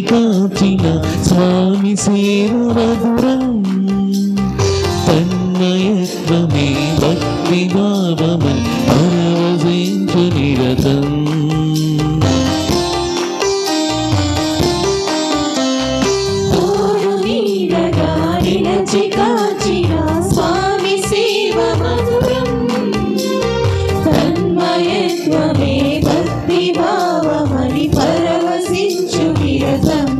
కాచిన స్వామి సేవ మధురం తన్మయత్వమే భక్తి భావమై పరవశించు నిరతం కాచిన స్వామి సేవ మధురం తన్మయత్వమే భక్తి భావమని పరవశించు విరతం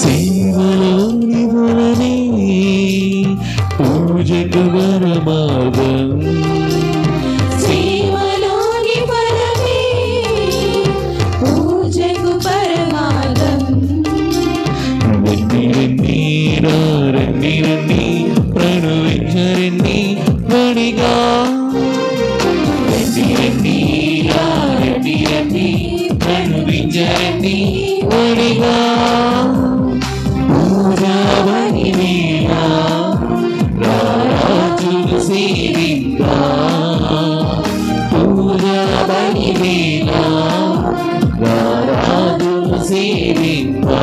సేవలోని వలనే పూజకు వరమాగం సేవలోని పరమే పూజకు పరమాగం రండి రండి ప్రణవించరండి వడిగా రండి రండి రండి రండి ప్రణవించరండి వడిగా పూజావని వీణ రాజులు సేవింగా పూజావని వీణ రాజులు సేవింగా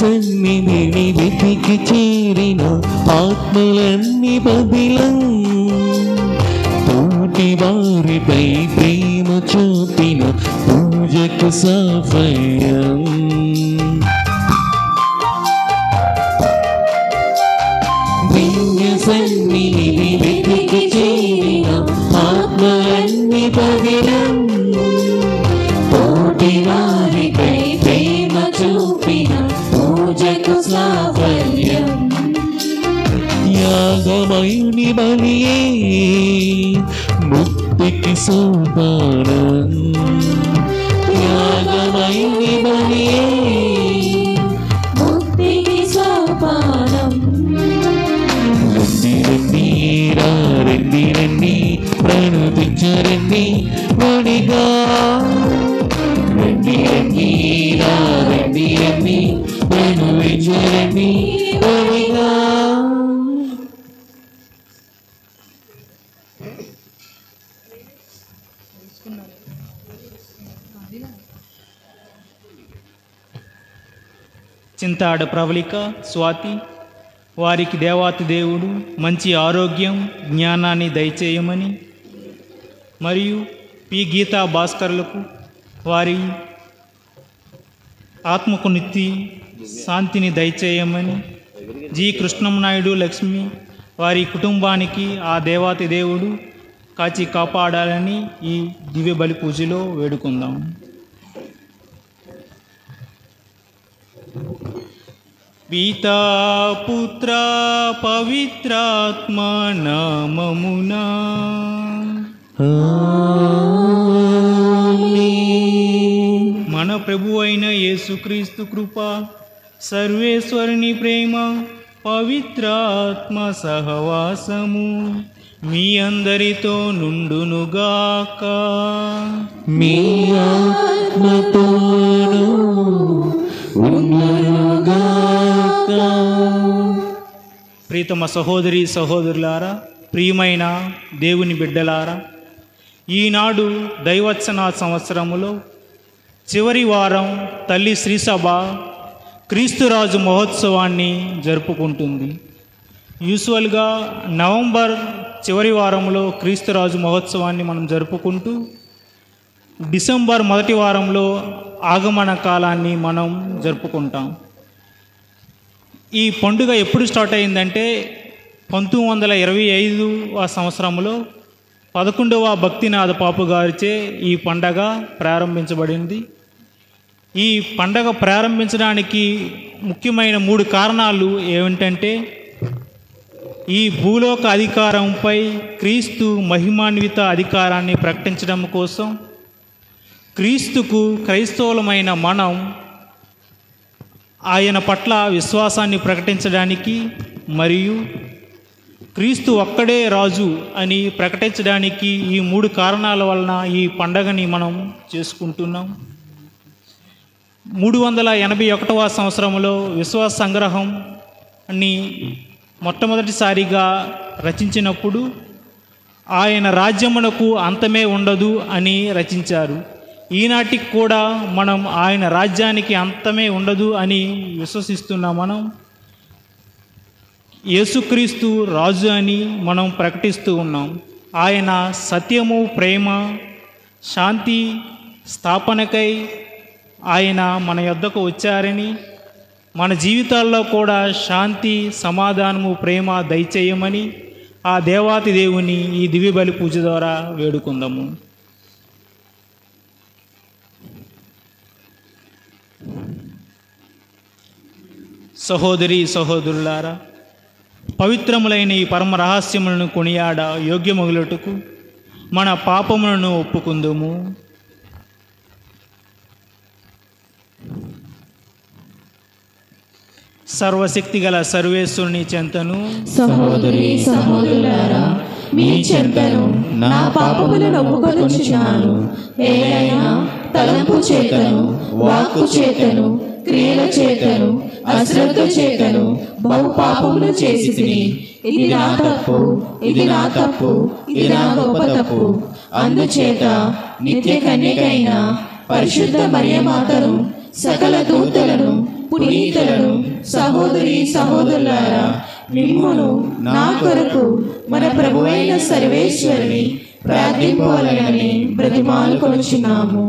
సన్నిధిని వెతికి చేరిన ఆత్మలన్నీ బదిలం తోటి వారిపై ప్రేమ చూపిన పూజకు సాఫల్యం దివ్య సన్నిధిని వెతికి చేరిన ఆత్మలన్నీ బదిలం తోటి వారిపై ప్రేమ చూపిన పూజకు సాఫల్యం యాగమయుని బలియే ముక్తికి సోపానం యాగమయుని బలియే ముక్తికి సోపానం రండి రండి రండి రండి ప్రణతించరండి వడిగా రండి రండి రండి రండి ప్రణవించరండి వడిగా చింతాడ ప్రవళిక స్వాతి వారికి దేవాతి దేవుడు మంచి ఆరోగ్యం జ్ఞానాన్ని దయచేయమని మరియు పి గీతా భాస్కర్లకు వారి ఆత్మకు నిత్య శాంతిని దయచేయమని జి కృష్ణంనాయుడు లక్ష్మి వారి కుటుంబానికి ఆ దేవాతి దేవుడు కాచి కాపాడాలని ఈ దివ్య బలి పూజలో వేడుకుందాం. పితా పుత్ర పవిత్రాత్మ నామమునా మన ప్రభు అయిన యేసుక్రీస్తు కృప సర్వేశ్వరుని ప్రేమ పవిత్రాత్మ సహవాసము మీ అందరితో నుండునుగాక. మీ ఆత్మతోను ఉండునుగాక. ప్రీతమ సహోదరి సహోదరులారా, ప్రియమైన దేవుని బిడ్డలారా, ఈనాడు దైవత్సన సంవత్సరములో చివరి వారం తల్లి శ్రీసభ క్రీస్తురాజు మహోత్సవాన్ని జరుపుకుంటుంది. యూజువల్గా నవంబర్ చివరి వారంలో క్రీస్తురాజు మహోత్సవాన్ని మనం జరుపుకుంటూ డిసెంబర్ మొదటి వారంలో ఆగమన కాలాన్ని మనం జరుపుకుంటాం. ఈ పండుగ ఎప్పుడు స్టార్ట్ అయిందంటే 1925 సంవత్సరంలో 11వ భక్తినాథ పాపు గారిచే ఈ పండగ ప్రారంభించబడింది. ఈ పండగ ప్రారంభించడానికి ముఖ్యమైన 3 కారణాలు ఏమిటంటే, ఈ భూలోక అధికారంపై క్రీస్తు మహిమాన్విత అధికారాన్ని ప్రకటించడం కోసం క్రీస్తుకు క్రైస్తవులమైన మనం ఆయన పట్ల విశ్వాసాన్ని ప్రకటించడానికి మరియు క్రీస్తు ఒక్కడే రాజు అని ప్రకటించడానికి ఈ 3 కారణాల వలన ఈ పండగని మనం చేసుకుంటున్నాం. 381వ సంవత్సరంలో విశ్వాస సంగ్రహం అని మొట్టమొదటిసారిగా రచించినప్పుడు ఆయన రాజ్యమునకు అంతమే ఉండదు అని రచించారు. ఈనాటికి కూడా మనం ఆయన రాజ్యానికి అంతమే ఉండదు అని విశ్వసిస్తున్న మనం యేసుక్రీస్తు రాజు అని మనం ప్రకటిస్తూ ఉన్నాం. ఆయన సత్యము, ప్రేమ, శాంతి స్థాపనకై ఆయన మన యొద్దకు వచ్చారని, మన జీవితాల్లో కూడా శాంతి, సమాధానము, ప్రేమ దయచేయమని ఆ దేవాతి దేవుని ఈ దివ్య బలి పూజ ద్వారా వేడుకుందాము. సహోదరి సహోదరులారా, పవిత్రములైన ఈ పరమ రహస్యములను కొనియాడ యోగ్యమగులటుకు మన పాపములను ఒప్పుకుందుము. సర్వశక్తి గల సర్వేశ్వరుని చెంతను సహోదరి సహోదరులారా, మీ చెంతను నా పాపములను ఒప్పుకొనుచున్నాను. ఏలైనా తలంపు చేతను, వాక్కు చేతను, క్రియల చేతను, అశ్రద్ధ చేతను బహు పాపములు చేసి తిని, ఇది నా తప్పు, ఇది నా తప్పు, ఇది నా గొప్ప తప్పు. అందుచేత నిత్య కన్యకైన పరిశుద్ధ మరియమాతను, సకల దూతలను, పునీతులను, సహోదరి సహోదరులారా, మిమ్మును నా కొరకు మన ప్రభువైన సర్వేశ్వరుని ప్రార్థింపాలని బ్రతిమాలుకొనుచున్నాము.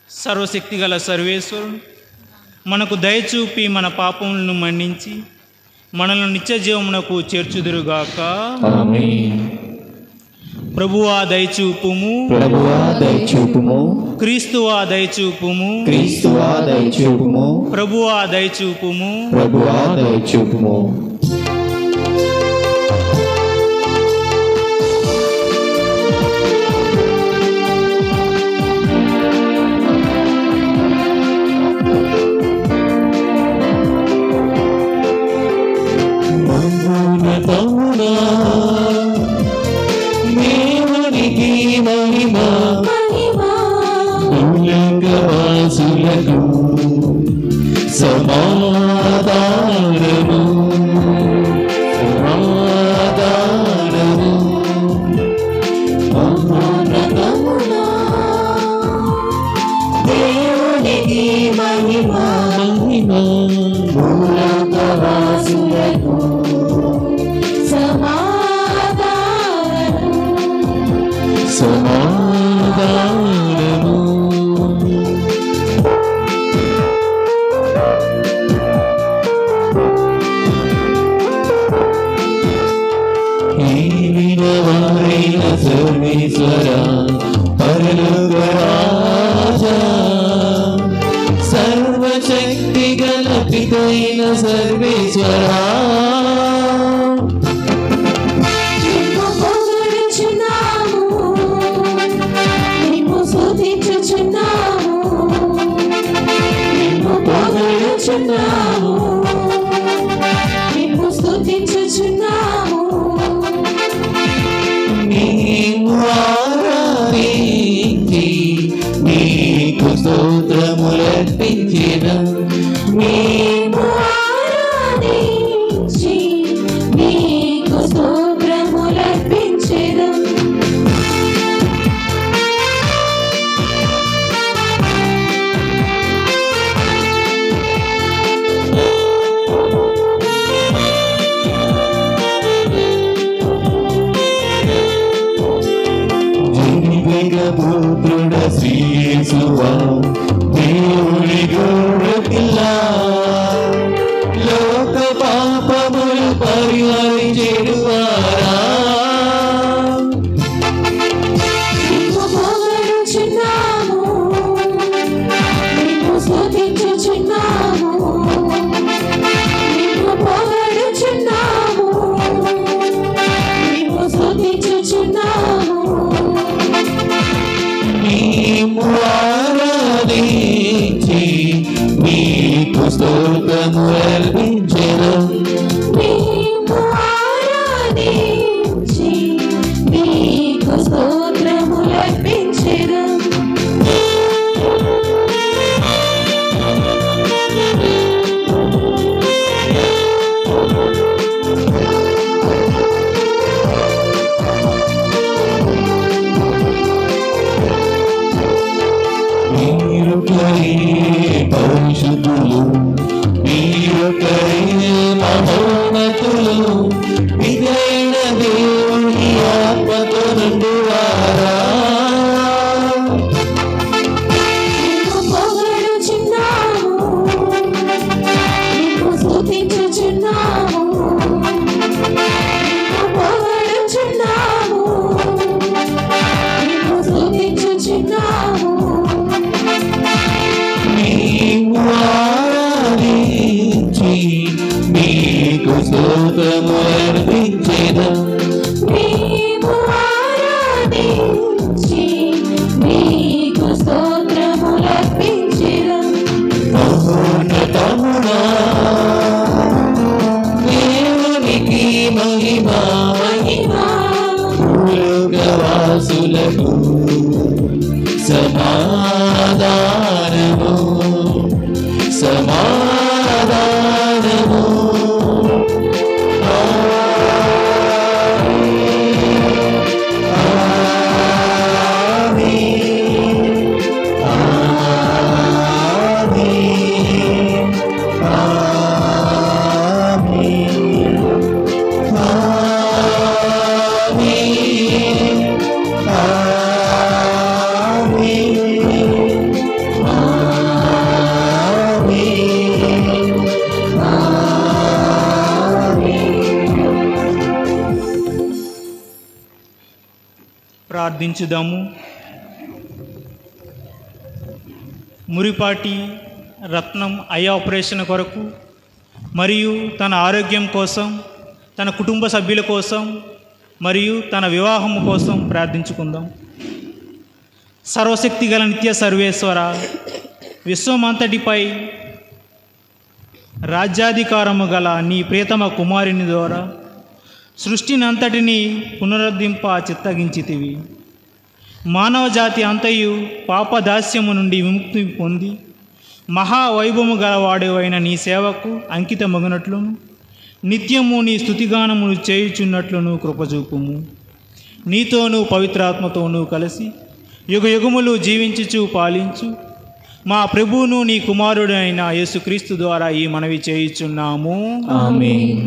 సర్వశక్తి గల సర్వేశ్వరుడు మనకు దయచూపి మన పాపములను మన్నించి మనల్ని నిత్య జీవమునకు చేర్చుదురుగాక. ఆమేన్. ప్రభువా దయచూపుము, ప్రభువా దయచూపుము, క్రీస్తువా దయచూపుము, క్రీస్తువా దయచూపుము, ప్రభువా దయచూపుము. ప్రభువా దయచూపుము. మహోన్నతమునా దేవునికి మహిమ, భూలోకవాసులకు సమాధానము, సమాధానము. మహోన్నతమునా దేవునికి మహిమ, మహిమ, భూలోకవాసులకు సమాధానము. హీనవారైన సర్వేశ్వర పరలోక రాజా, సర్వశక్తి గల పితైన సర్వేశ్వరా, నీకు స్తోత్రములర్పించెదం, నీకు స్తోత్రములర్పించెదం. పుత్రుడ శ్రీయేసువా, దేవుని గొర్రెపిల్ల, లోక పాపములు పరిహరించెడువారా, నీకు పొగడుచున్నాము, నీకు స్తుతించుచున్నాము, నీకు పొగడుచున్నాము, నీకు స్తుతించుచున్నాము. నీవు ఆరాధించి నీకు స్తోత్రములర్పించెదం, నీవు ఆరాధించి నీకు స్తోత్రములర్పించెదం. పరిశుద్ధులు, మీరొకరే మహోన్నతులు, విజయన దేవుని ఆత్మతో నిండువారా, నీకు పొగడుచున్నాము, నీకు స్తుతించుచున్నాము, నీకు పొగడుచున్నాము, నీకు స్తుతించుచున్నాము. నీవు ఆరాధించి నీకు స్తోత్రములర్పించెదం, నీవు ఆరాధించి నీకు స్తోత్రములర్పించెదం. మహోన్నతమునా దేవునికి మహిమ, భూలోకవాసులకు సమాధానము, సమాధానము. Amen. ప్రార్థించుదాము. మురిపాటి రత్నం ఐ ఆపరేషన్ కొరకు మరియు తన ఆరోగ్యం కోసం, తన కుటుంబ సభ్యుల కోసం మరియు తన వివాహం కోసం ప్రార్థించుకుందాం. సర్వశక్తి గల నిత్య సర్వేశ్వర, విశ్వమంతటిపై రాజ్యాధికారము గల నీ ప్రియతమ కుమారుని ద్వారా సృష్టిని అంతటిని పునరుద్ధరింప చిత్తగించితివి. మానవ జాతి అంతయు పాపదాస్యము నుండి విముక్తి పొంది మహావైభవము గలవాడేవైన నీ సేవకు అంకితమగునట్లును నిత్యము నీ స్తుతిగానమును చేయుచున్నట్లును కృపచూపుము. నీతోనూ పవిత్రాత్మతోనూ కలిసి యుగయుగములు జీవించుచు పాలించు మా ప్రభువును నీ కుమారుడైన యేసుక్రీస్తు ద్వారా ఈ మనవి చేయుచున్నాము. ఆమేన్.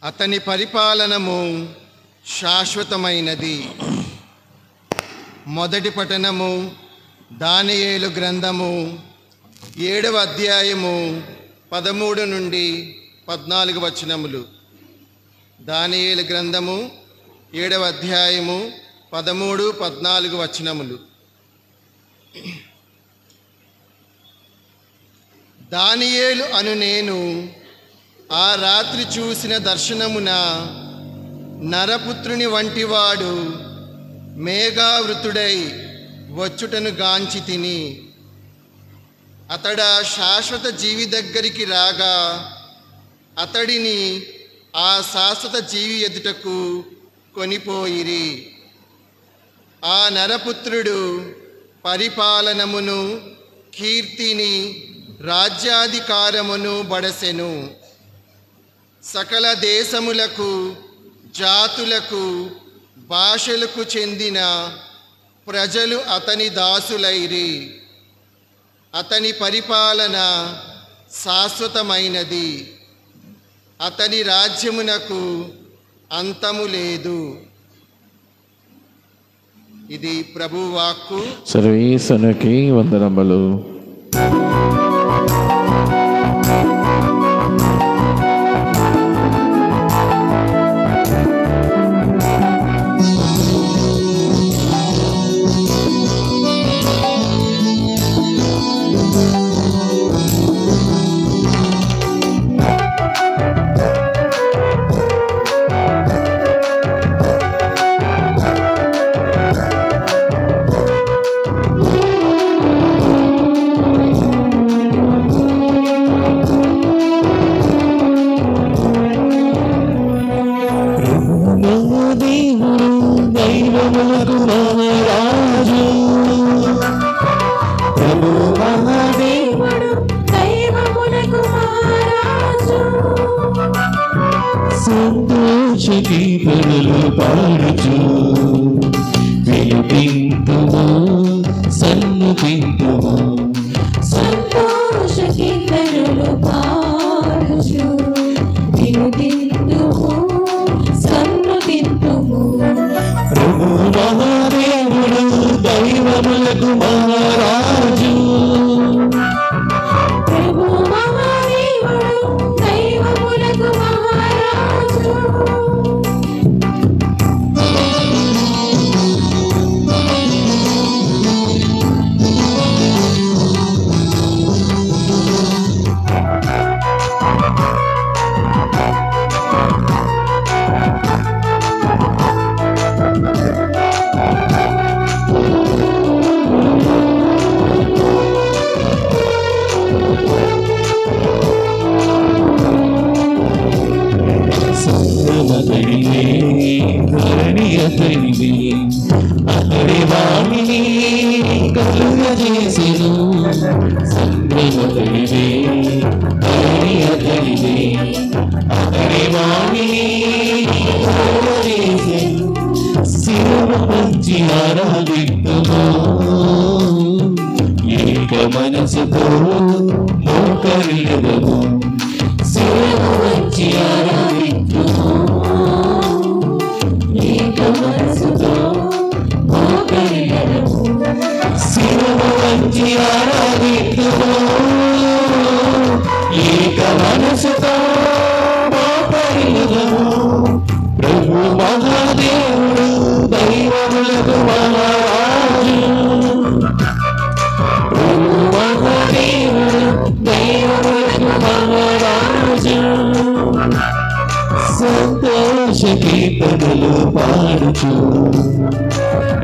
అతని పరిపాలనము శాశ్వతమైనది. మొదటి పఠనము దానియేలు గ్రంథము 7వ అధ్యాయము 13 నుండి 14 వచనములు. దానియేలు గ్రంథము 7వ అధ్యాయము 13, 14 వచనములు. దానియేలు అను నేను ఆ రాత్రి చూసిన దర్శనమున నరపుత్రుని వంటివాడు మేఘావృతుడై వచ్చుటను గాంచి తిని, అతడా శాశ్వత జీవి దగ్గరికి రాగా అతడిని ఆ శాశ్వత జీవి ఎదుటకు కొనిపోయిరి. ఆ నరపుత్రుడు పరిపాలనమును, కీర్తిని, రాజ్యాధికారమును బడసెను. సకల దేశములకు, జాతులకు, భాషలకు చెందిన ప్రజలు అతని దాసులైరి. అతని పరిపాలన శాశ్వతమైనది. అతని రాజ్యమునకు అంతము లేదు. ఇది ప్రభువాక్కు. సర్వేశ్వరునికి వందనములు. సంతోషగీతములు పాడుచు వినుతింతుము, సన్నుతింతుము. సంతోషగీతములు పాడుచు వినుతింతుము, మహారాజు ప్రభు మహాదేవుడు దైవములకు మహారాజు సంగమతడివే ధరణియతడివే అతడి వాణిని కలుగజేసెను సంగమతడివే ధరణియతడివే అతడి వాణిని కలుగజేసెను శిరము పంచి ఆరాధిద్దుము ఏక మనసుతో మోకరిల్లెదము శిరము వంచి ఆరాధిద్దుము ఏక మనసుతో మోకరిల్లెదము శిరము వంచి ఆరాధిద్దుము ఏక మనసుతో మోకరిల్లెదము ప్రభు మహాదేవుడు దైవములకు మహారాజు ప్రభు మహాదేవుడు దైవములకు మహారాజు సంతోష కీర్తనలు పాడుచు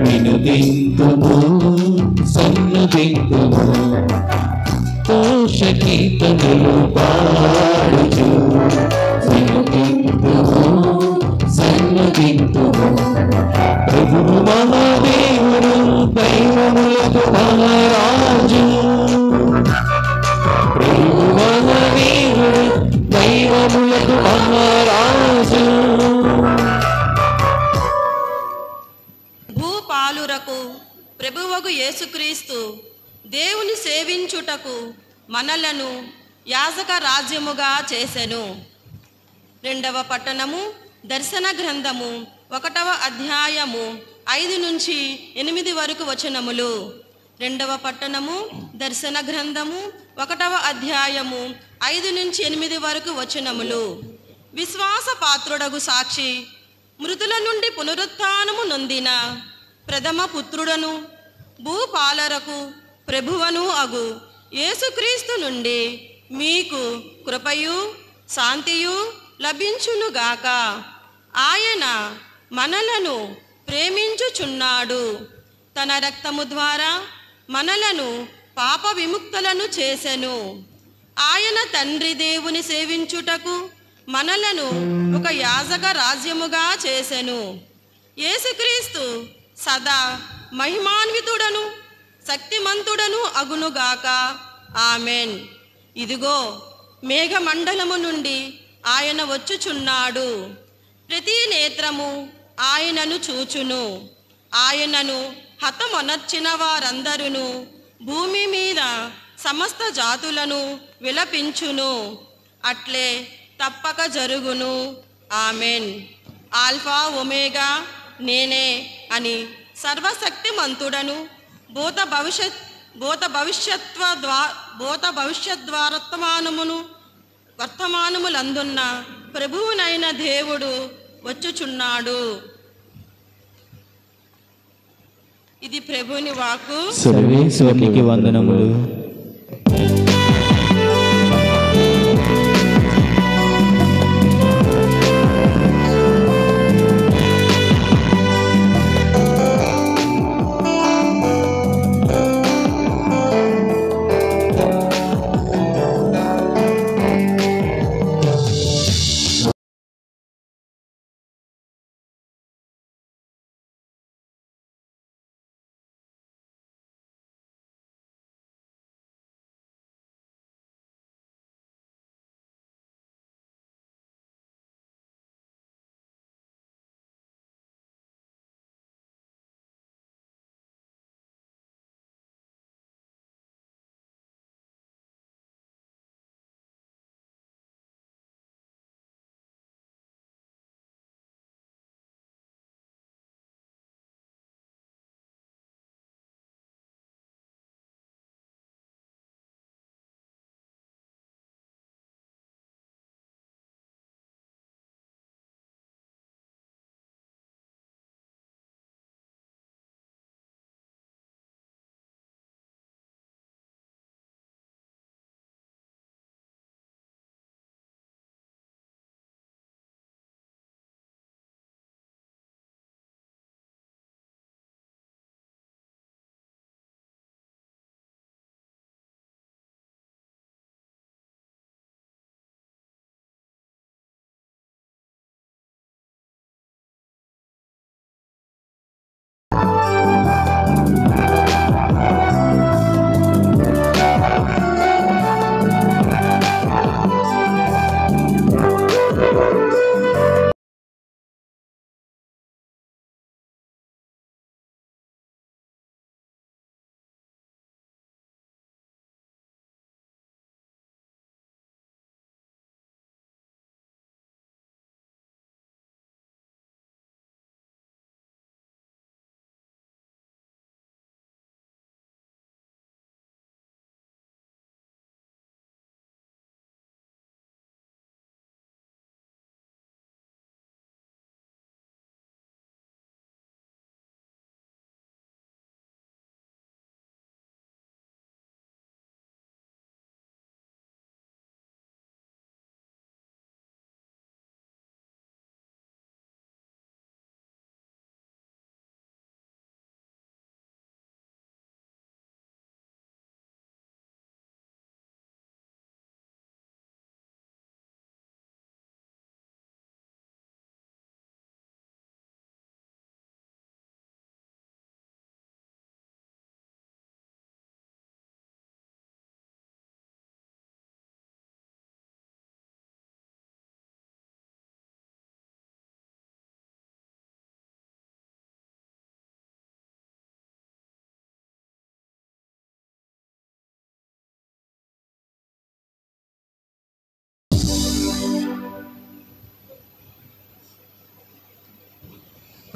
వినుదింతుము సన్నుదింతుము సంతోష కీర్తనలు పాడుచు వినుదింతుము సన్నుదింతుము ప్రభు మహాదేవుడు దైవములకు మహారాజు ప్రభు మహాదేవుడు దైవములకు మహారాజు భూపాలురకు ప్రభువగు యేసుక్రీస్తు దేవుని సేవించుటకు మనలను యాజక రాజ్యముగా చేసెను. 2వ పట్టణము దర్శన గ్రంథము 1వ అధ్యాయము 5 నుంచి 8 వరకు వచనములు. 2వ పట్టణము దర్శన గ్రంథము 1వ అధ్యాయము 5 నుంచి 8 వరకు వచనములు. విశ్వాస పాత్రుడగు సాక్షి, మృతుల నుండి పునరుత్థానము నొందిన ప్రథమ పుత్రుడను భూపాలరకు ప్రభువను అగు యేసుక్రీస్తు నుండి మీకు కృపయు శాంతియు లభించునుగాక. ఆయన మనలను ప్రేమించుచున్నాడు. తన రక్తము ద్వారా మనలను పాప విముక్తులను చేసెను. ఆయన తండ్రి దేవుని సేవించుటకు మనలను ఒక యాజక రాజ్యముగా చేసెను. యేసుక్రీస్తు సదా మహిమాన్వితుడను శక్తిమంతుడను అగునుగాక. ఆమెన్. ఇదిగో మేఘమండలము నుండి ఆయన వచ్చుచున్నాడు. ప్రతి నేత్రము ఆయనను చూచును. ఆయనను హతమొనర్చిన వారందరూ భూమి మీద సమస్త జాతులను విలపించును. అట్లే తప్పక జరుగును. ఆమెన్. ఆల్ఫా ఒమేగా నేనే అని సర్వశక్తిమంతుడను భూత వర్తమానములందున్న ప్రభువునైన దేవుడు వచ్చుచున్నాడు. ఇది ప్రభుని వాక్కు. సర్వేశ్వరునికి వందనములు.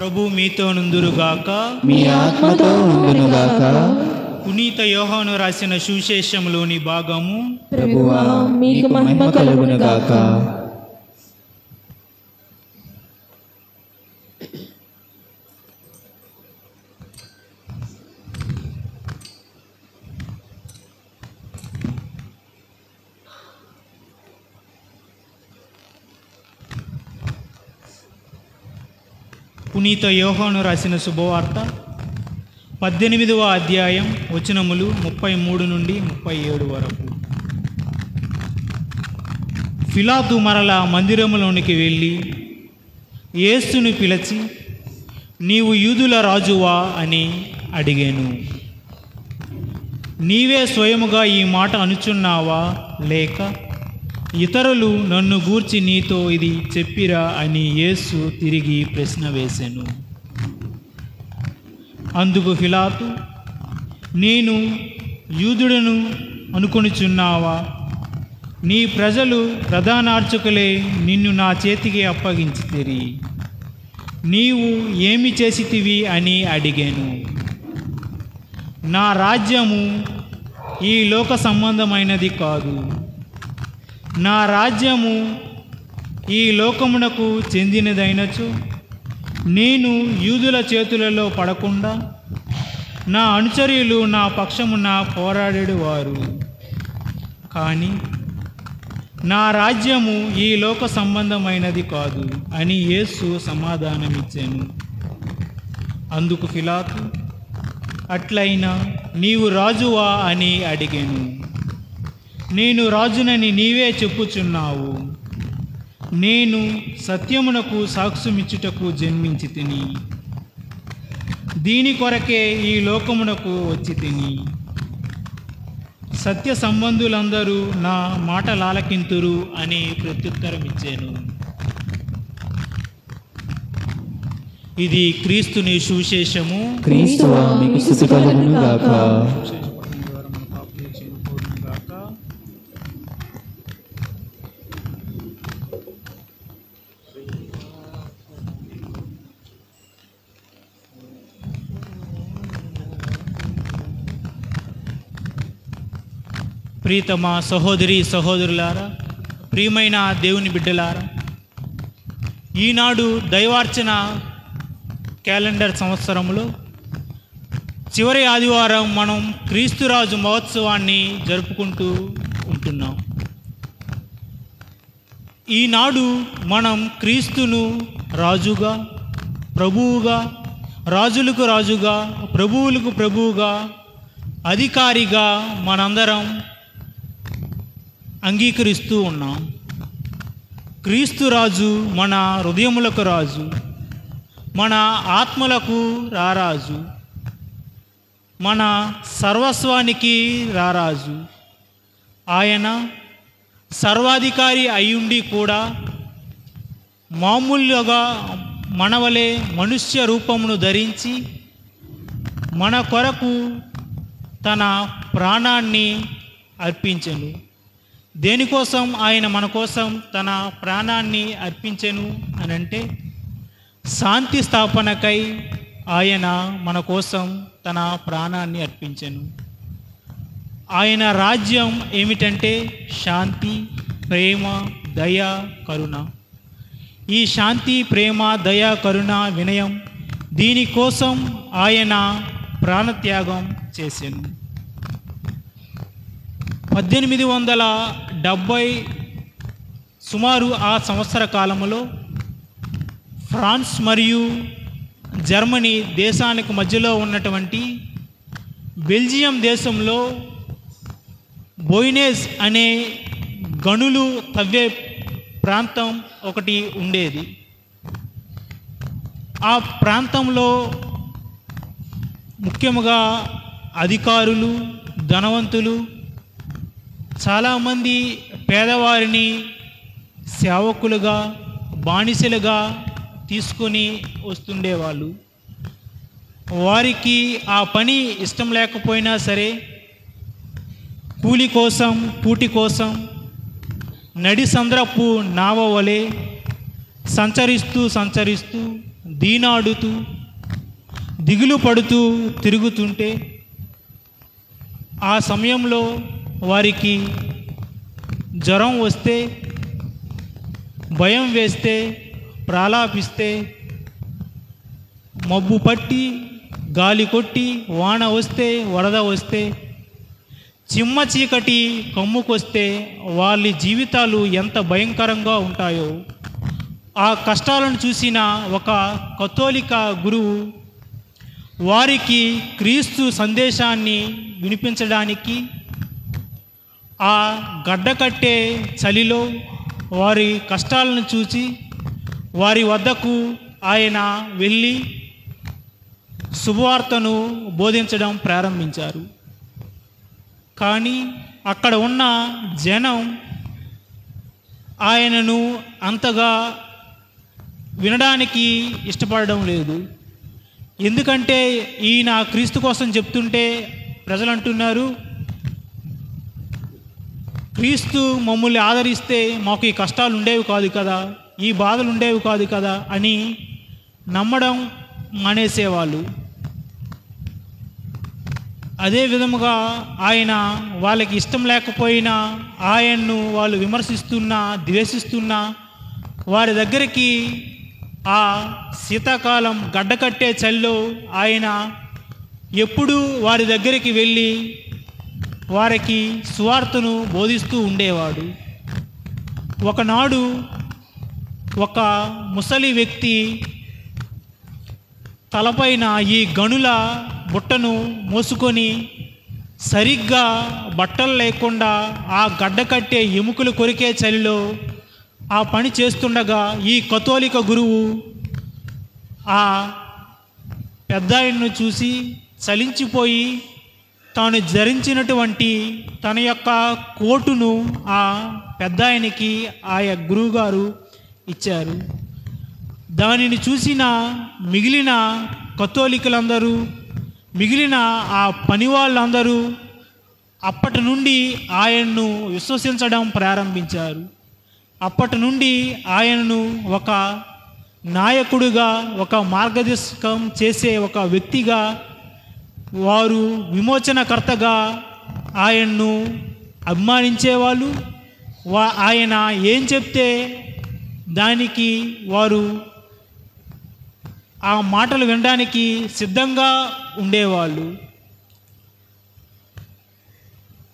ప్రభు మీతో నుందురుగాక. మీ ఆత్మతో ఉండునుగాక. పునీత యోహాను రాసిన సువిశేషంలోని భాగము. ప్రభువా మీకు మహిమ కలుగునుగాక. పునీత యోహాను రాసిన శుభవార్త 18వ అధ్యాయం వచనములు 33 నుండి 37 వరకు. పిలాతు మరల మందిరములోనికి వెళ్ళి యేసును పిలిచి, నీవు యూదుల రాజువా అని అడిగాను. నీవే స్వయముగా ఈ మాట అనుచున్నావా, లేక ఇతరులు నన్ను గూర్చి నీతో ఇది చెప్పిరా అని యేసు తిరిగి ప్రశ్న వేశాను. అందుకు పిలాతు, నేను యూదుడను అనుకొనుచున్నావా? నీ ప్రజలు ప్రధానార్చకులే నిన్ను నా చేతికి అప్పగించితిరి. నీవు ఏమి చేసితివి అని అడిగాను. నా రాజ్యము ఈ లోక సంబంధమైనది కాదు. నా రాజ్యము ఈ లోకమునకు చెందినదైనచో నేను యూదుల చేతులలో పడకుండా నా అనుచరులు నా పక్షమున పోరాడేవారు. కానీ నా రాజ్యము ఈ లోక సంబంధమైనది కాదు అని యేసు సమాధానమిచ్చాను. అందుకు పిలాతు, అట్లయినా నీవు రాజువా అని అడిగాను. నేను రాజునని నీవే చెప్పుచున్నావు. నేను సత్యమునకు సాక్ష్యమిచ్చుటకు జన్మించి తిని, దీని కొరకే ఈ లోకమునకు వచ్చి తిని. సత్య సంబంధులందరూ నా మాటలాలకింతురు అని ప్రత్యుత్తరమిచ్చాను. ఇది క్రీస్తుని సువిశేషము. క్రీస్తువా మీకు స్తుతి కలుగునుగాక. ప్రియతమ సహోదరి సహోదరులారా, ప్రియమైన దేవుని బిడ్డలారా, ఈనాడు దైవార్చన క్యాలెండర్ సంవత్సరంలో చివరి ఆదివారం మనం క్రీస్తురాజు మహోత్సవాన్ని జరుపుకుంటూ ఉంటున్నాం. ఈనాడు మనం క్రీస్తును రాజుగా, ప్రభువుగా, రాజులకు రాజుగా, ప్రభువులకు ప్రభువుగా, అధికారిగా మనందరం అంగీకరిస్తూ ఉన్నాం. క్రీస్తు రాజు మన హృదయములకు రాజు, మన ఆత్మలకు రారాజు, మన సర్వస్వానికి రారాజు. ఆయన సర్వాధికారి అయ్యుండి కూడా మామూలుగా మనవలే మనుష్య రూపమును ధరించి మన కొరకు తన ప్రాణాన్ని అర్పించెను. దేనికోసం ఆయన మన కోసం తన ప్రాణాన్ని అర్పించెను అనంటే, శాంతి స్థాపనకై ఆయన మన కోసం తన ప్రాణాన్ని అర్పించెను. ఆయన రాజ్యం ఏమిటంటే శాంతి, ప్రేమ, దయ, కరుణ. ఈ శాంతి, ప్రేమ, దయ, కరుణ, వినయం, దీనికోసం ఆయన ప్రాణత్యాగం చేశాను. 1870 సుమారు ఆ సంవత్సర కాలంలో ఫ్రాన్స్ మరియు జర్మనీ దేశానికి మధ్యలో ఉన్నటువంటి బెల్జియం దేశంలో బోయినేస్ అనే గనులు తవ్వే ప్రాంతం ఒకటి ఉండేది. ఆ ప్రాంతంలో ముఖ్యముగా అధికారులు, ధనవంతులు చాలామంది పేదవారిని సేవకులుగా, బానిసలుగా తీసుకొని వస్తుండేవాళ్ళు. వారికి ఆ పని ఇష్టం లేకపోయినా సరే కూలి కోసం, పూటి కోసం నడి సంద్రపు నావ వలె సంచరిస్తూ దీనాడుతూ దిగులు పడుతూ తిరుగుతుంటే ఆ సమయంలో వారికి జ్వరం వస్తే, భయం వేస్తే, ప్రాలాపిస్తే, మబ్బు పట్టి గాలి కొట్టి వాన వస్తే, వరద వస్తే, చిమ్మ చీకటి కమ్ముకొస్తే వాళ్ళ జీవితాలు ఎంత భయంకరంగా ఉంటాయో ఆ కష్టాలను చూసిన ఒక కథోలిక గురువు వారికి క్రీస్తు సందేశాన్ని వినిపించడానికి ఆ గడ్డకట్టే చలిలో వారి కష్టాలను చూసి వారి వద్దకు ఆయన వెళ్ళి శుభవార్తను బోధించడం ప్రారంభించారు. కానీ అక్కడ ఉన్న జనం ఆయనను అంతగా వినడానికి ఇష్టపడడం లేదు. ఎందుకంటే ఈయన క్రీస్తు కోసం చెప్తుంటే ప్రజలు అంటున్నారు, క్రీస్తు మమ్మల్ని ఆదరిస్తే మాకు ఈ కష్టాలు ఉండేవి కాదు కదా, ఈ బాధలు ఉండేవి కాదు కదా అని నమ్మడం మానేసేవాళ్ళు. అదే విధముగా ఆయన వాళ్ళకి ఇష్టం లేకపోయినా, ఆయన్ను వాళ్ళు విమర్శిస్తున్నా, ద్వేషిస్తున్నా వారి దగ్గరికి ఆ శీతాకాలం గడ్డకట్టే చలిలో ఆయన ఎప్పుడూ వారి దగ్గరికి వెళ్ళి వారికి సువార్తను బోధిస్తూ ఉండేవాడు. ఒకనాడు ఒక ముసలి వ్యక్తి తలపైన ఈ గనుల బుట్టను మోసుకొని సరిగ్గా బట్టలు లేకుండా ఆ గడ్డ కట్టే ఎముకలు కొరికే చలిలో ఆ పని చేస్తుండగా ఈ కథోలిక గురువు ఆ పెద్దాయన్ను చూసి చలించిపోయి తాను ధరించినటువంటి తన యొక్క కోటును ఆ పెద్దాయనికి ఆయా గురువుగారు ఇచ్చారు. దానిని చూసిన మిగిలిన కథోలికులందరూ, మిగిలిన ఆ పని వాళ్ళందరూ అప్పటి నుండి ఆయన్ను విశ్వసించడం ప్రారంభించారు. అప్పటి నుండి ఆయనను ఒక నాయకుడిగా, ఒక మార్గదర్శకం చేసే ఒక వ్యక్తిగా, వారు విమోచనకర్తగా ఆయన్ను అభిమానించేవాళ్ళు. ఆయన ఏం చెప్తే దానికి వారు ఆ మాటలు వినడానికి సిద్ధంగా ఉండేవాళ్ళు.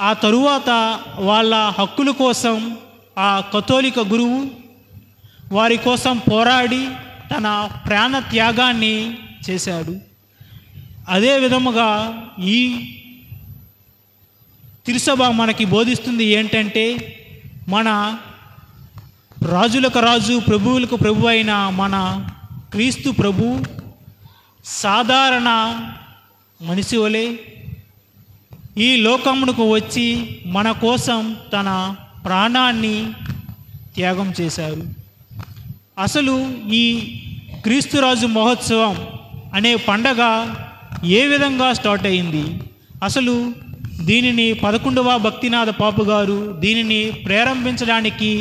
ఆ తరువాత వాళ్ళ హక్కుల కోసం ఆ కథోలిక గురువు వారి కోసం పోరాడి తన ప్రాణ త్యాగాన్ని చేశాడు. అదే విధముగా ఈ తిరుసభ మనకి బోధిస్తుంది ఏంటంటే, మన రాజులకు రాజు, ప్రభువులకు ప్రభు అయిన మన క్రీస్తు ప్రభు సాధారణ మనిషి వలె ఈ లోకమునకు వచ్చి మన కోసం తన ప్రాణాన్ని త్యాగం చేశారు. అసలు ఈ క్రీస్తురాజు మహోత్సవం అనే పండగ ఏ విధంగా స్టార్ట్ అయింది? అసలు దీనిని 11వ భక్తినాథ పాపు గారు దీనిని ప్రారంభించడానికి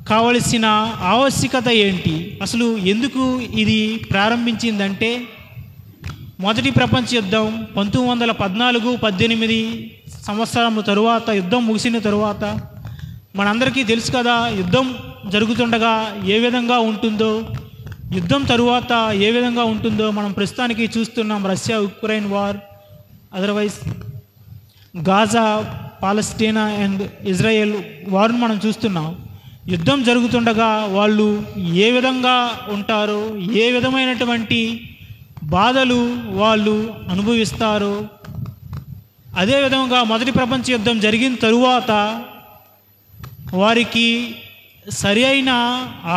కావలసిన ఆవశ్యకత ఏంటి? అసలు ఎందుకు ఇది ప్రారంభించిందంటే, మొదటి ప్రపంచ యుద్ధం 1914-18 సంవత్సరం తరువాత, యుద్ధం ముగిసిన తరువాత మనందరికీ తెలుసు కదా, యుద్ధం జరుగుతుండగా ఏ విధంగా ఉంటుందో, యుద్ధం తరువాత ఏ విధంగా ఉంటుందో మనం ప్రస్తుతానికి చూస్తున్నాం. Russia Ukraine war, otherwise Gaza, Palestine and Israel వార్ను మనం చూస్తున్నాం. యుద్ధం జరుగుతుండగా వాళ్ళు ఏ విధంగా ఉంటారో, ఏ విధమైనటువంటి బాధలు వాళ్ళు అనుభవిస్తారో, అదేవిధంగా మొదటి ప్రపంచ యుద్ధం జరిగిన తరువాత వారికి సరి అయిన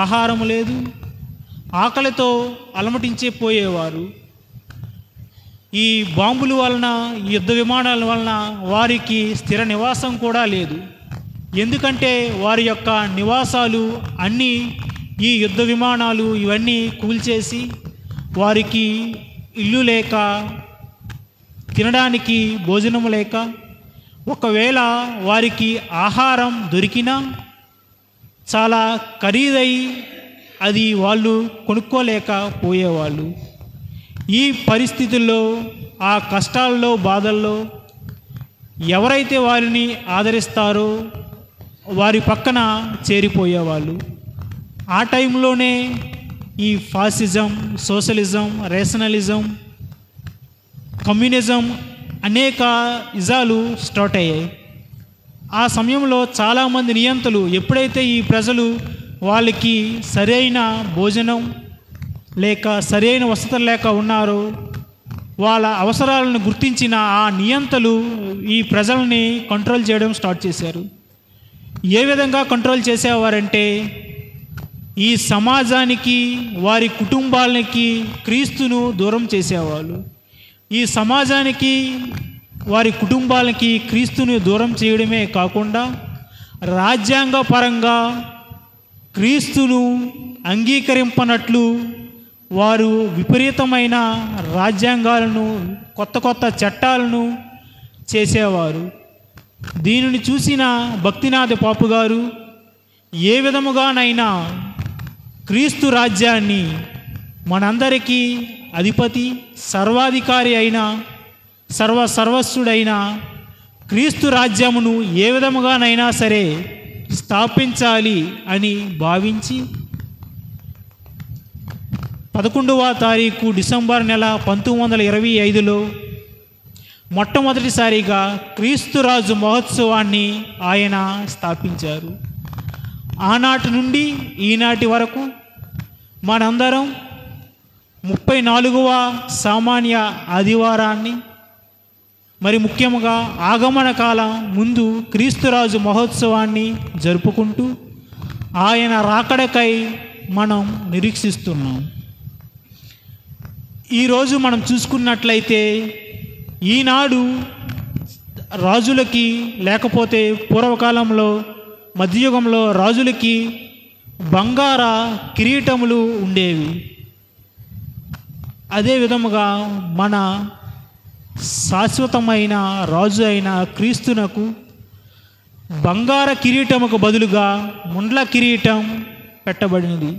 ఆహారం లేదు, ఆకలితో అలమటించిపోయేవారు. ఈ బాంబుల వలన, యుద్ధ విమానాల వలన వారికి స్థిర నివాసం కూడా లేదు. ఎందుకంటే వారి యొక్క నివాసాలు అన్నీ ఈ యుద్ధ విమానాలు ఇవన్నీ కూల్చేసి, వారికి ఇల్లు లేక, తినడానికి భోజనం లేక, ఒకవేళ వారికి ఆహారం దొరికినా చాలా ఖరీదై అది వాళ్ళు కొనుక్కోలేకపోయేవాళ్ళు. ఈ పరిస్థితుల్లో, ఆ కష్టాల్లో, బాధల్లో ఎవరైతే వారిని ఆదరిస్తారో వారి పక్కన చేరిపోయేవాళ్ళు. ఆ టైంలోనే ఈ ఫాసిజం, సోషలిజం, రేషనలిజం, కమ్యూనిజం అనేక ఇజాలు స్టార్ట్ అయ్యాయి. ఆ సమయంలో చాలామంది నియంతలు ఎప్పుడైతే ఈ ప్రజలు వాళ్ళకి సరైన భోజనం లేక సరైన వసతులు లేక ఉన్నారో వాళ్ళ అవసరాలను గుర్తించిన ఆ నియంతలు ఈ ప్రజల్ని కంట్రోల్ చేయడం స్టార్ట్ చేశారు. ఏ విధంగా కంట్రోల్ చేసేవారంటే ఈ సమాజానికి, వారి కుటుంబాలకి క్రీస్తును దూరం చేసేవాళ్ళు. ఈ సమాజానికి, వారి కుటుంబాలకి క్రీస్తుని దూరం చేయడమే కాకుండా రాజ్యాంగ పరంగా క్రీస్తును అంగీకరింపనట్లు వారు విపరీతమైన రాజ్యాంగాలను, కొత్త కొత్త చట్టాలను చేసేవారు. దీనిని చూసిన భక్తినాథ పాపు గారు ఏ విధముగానైనా క్రీస్తు రాజ్యాన్ని, మనందరికీ అధిపతి, సర్వాధికారి అయిన, సర్వస్వుడైన క్రీస్తు రాజ్యమును ఏ విధముగానైనా సరే స్థాపించాలి అని భావించి 11వ తారీఖు డిసెంబర్ నెల 1925లో మొట్టమొదటిసారిగా క్రీస్తురాజు మహోత్సవాన్ని ఆయన స్థాపించారు. ఆనాటి నుండి ఈనాటి వరకు మనందరం 34వ సామాన్య ఆదివారాన్ని, మరి ముఖ్యంగా ఆగమన కాలం ముందు క్రీస్తురాజు మహోత్సవాన్ని జరుపుకుంటూ ఆయన రాకడకై మనం నిరీక్షిస్తున్నాం. ఈరోజు మనం చూసుకున్నట్లయితే ఈనాడు రాజులకి, లేకపోతే పూర్వకాలంలో మధ్యయుగంలో రాజులకి బంగార కిరీటములు ఉండేవి. అదే విధముగా మన శాశ్వతమైన రాజు అయిన క్రీస్తునకు బంగార కిరీటముకు బదులుగా ముండ్ల కిరీటం పెట్టబడినది.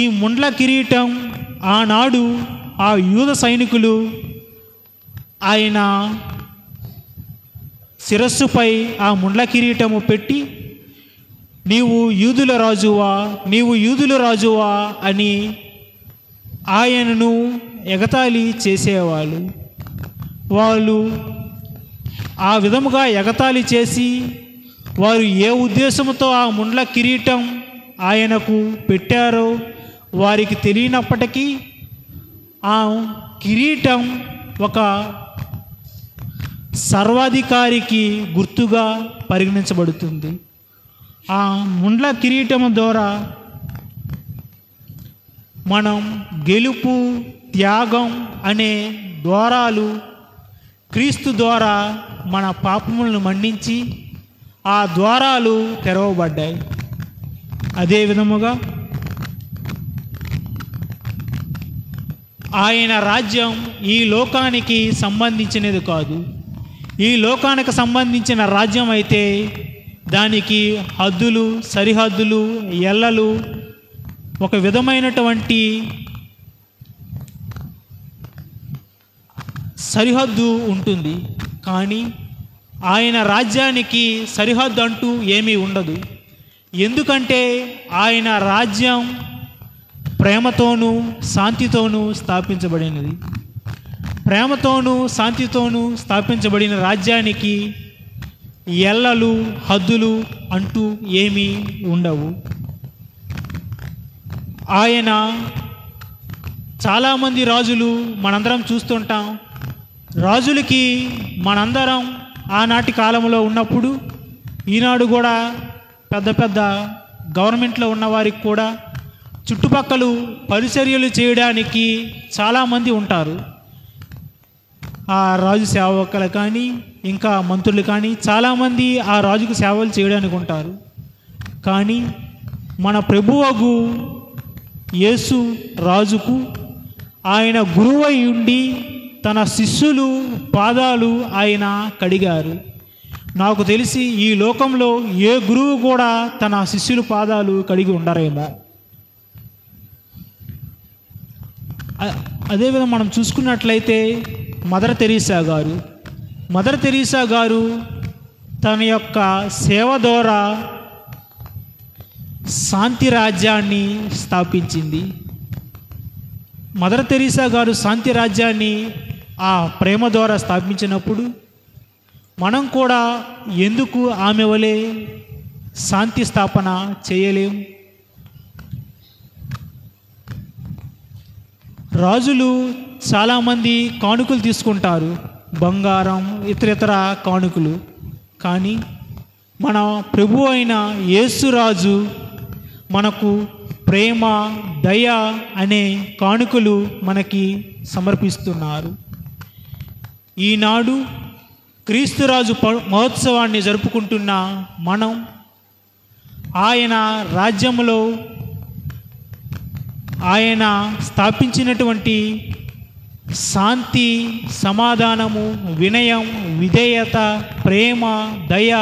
ఈ ముండ్ల కిరీటం ఆనాడు ఆ యూద సైనికులు ఆయన శిరస్సుపై ఆ ముండ్ల కిరీటము పెట్టి, నీవు యూదుల రాజువా, నీవు యూదుల రాజువా అని ఆయనను ఎగతాళి చేసేవాళ్ళు. వాళ్ళు ఆ విధముగా ఎగతాళి చేసి వారు ఏ ఉద్దేశంతో ఆ ముండ్ల కిరీటం ఆయనకు పెట్టారో వారికి తెలియనప్పటికీ ఆ కిరీటం ఒక సర్వాధికారికి గుర్తుగా పరిగణించబడుతుంది. ఆ ముండ్ల కిరీటం ద్వారా మనం గెలుపు, త్యాగం అనే ద్వారాలు క్రీస్తు ద్వారా మన పాపములను మన్నించి ఆ ద్వారాలు తెరవబడ్డాయి. అదే విధముగా ఆయన రాజ్యం ఈ లోకానికి సంబంధించినది కాదు. ఈ లోకానికి సంబంధించిన రాజ్యం అయితే దానికి హద్దులు, సరిహద్దులు, ఎల్లలు, ఒక విధమైనటువంటి సరిహద్దు ఉంటుంది. కానీ ఆయన రాజ్యానికి సరిహద్దు అంటూ ఏమీ ఉండదు. ఎందుకంటే ఆయన రాజ్యం ప్రేమతోనూ శాంతితోనూ స్థాపించబడినది. ప్రేమతోనూ శాంతితోనూ స్థాపించబడిన రాజ్యానికి ఎల్లలు, హద్దులు అంటూ ఏమీ ఉండవు. ఆయన చాలామంది రాజులు మనందరం చూస్తుంటాం. రాజులకి మనందరం ఆనాటి కాలంలో ఉన్నప్పుడు, ఈనాడు కూడా పెద్ద పెద్ద గవర్నమెంట్లో ఉన్నవారికి కూడా చుట్టుపక్కల పరిచర్యలు చేయడానికి చాలామంది ఉంటారు. ఆ రాజు సేవకులు కానీ, ఇంకా మంత్రులు కానీ చాలామంది ఆ రాజుకు సేవలు చేయడానికి ఉంటారు. కానీ మన ప్రభువగు యేసు రాజుకు ఆయన గురువై ఉండి తన శిష్యులు పాదాలు ఆయన కడిగారు. నాకు తెలిసి ఈ లోకంలో ఏ గురువు కూడా తన శిష్యుల పాదాలు కడిగి ఉండరేమో. అదేవిధంగా మనం చూసుకున్నట్లయితే మదర్ తెరీసా గారు తన యొక్క సేవ ద్వారా శాంతి రాజ్యాన్ని స్థాపించింది. మదర్ తెరీసా గారు శాంతి రాజ్యాన్ని ఆ ప్రేమ ద్వారా స్థాపించినప్పుడు మనం కూడా ఎందుకు ఆమె వలె శాంతి స్థాపన చేయలేం? రాజులు చాలామంది కానుకలు తీసుకుంటారు, బంగారం ఇతర కానుకలు. కానీ మన ప్రభు అయిన యేసురాజు మనకు ప్రేమ, దయ అనే కానుకలు మనకి సమర్పిస్తున్నారు. ఈనాడు క్రీస్తురాజు మహోత్సవాన్ని జరుపుకుంటున్న మనం ఆయన రాజ్యంలో ఆయన స్థాపించినటువంటి శాంతి, సమాధానము, వినయం, విధేయత, ప్రేమ, దయ,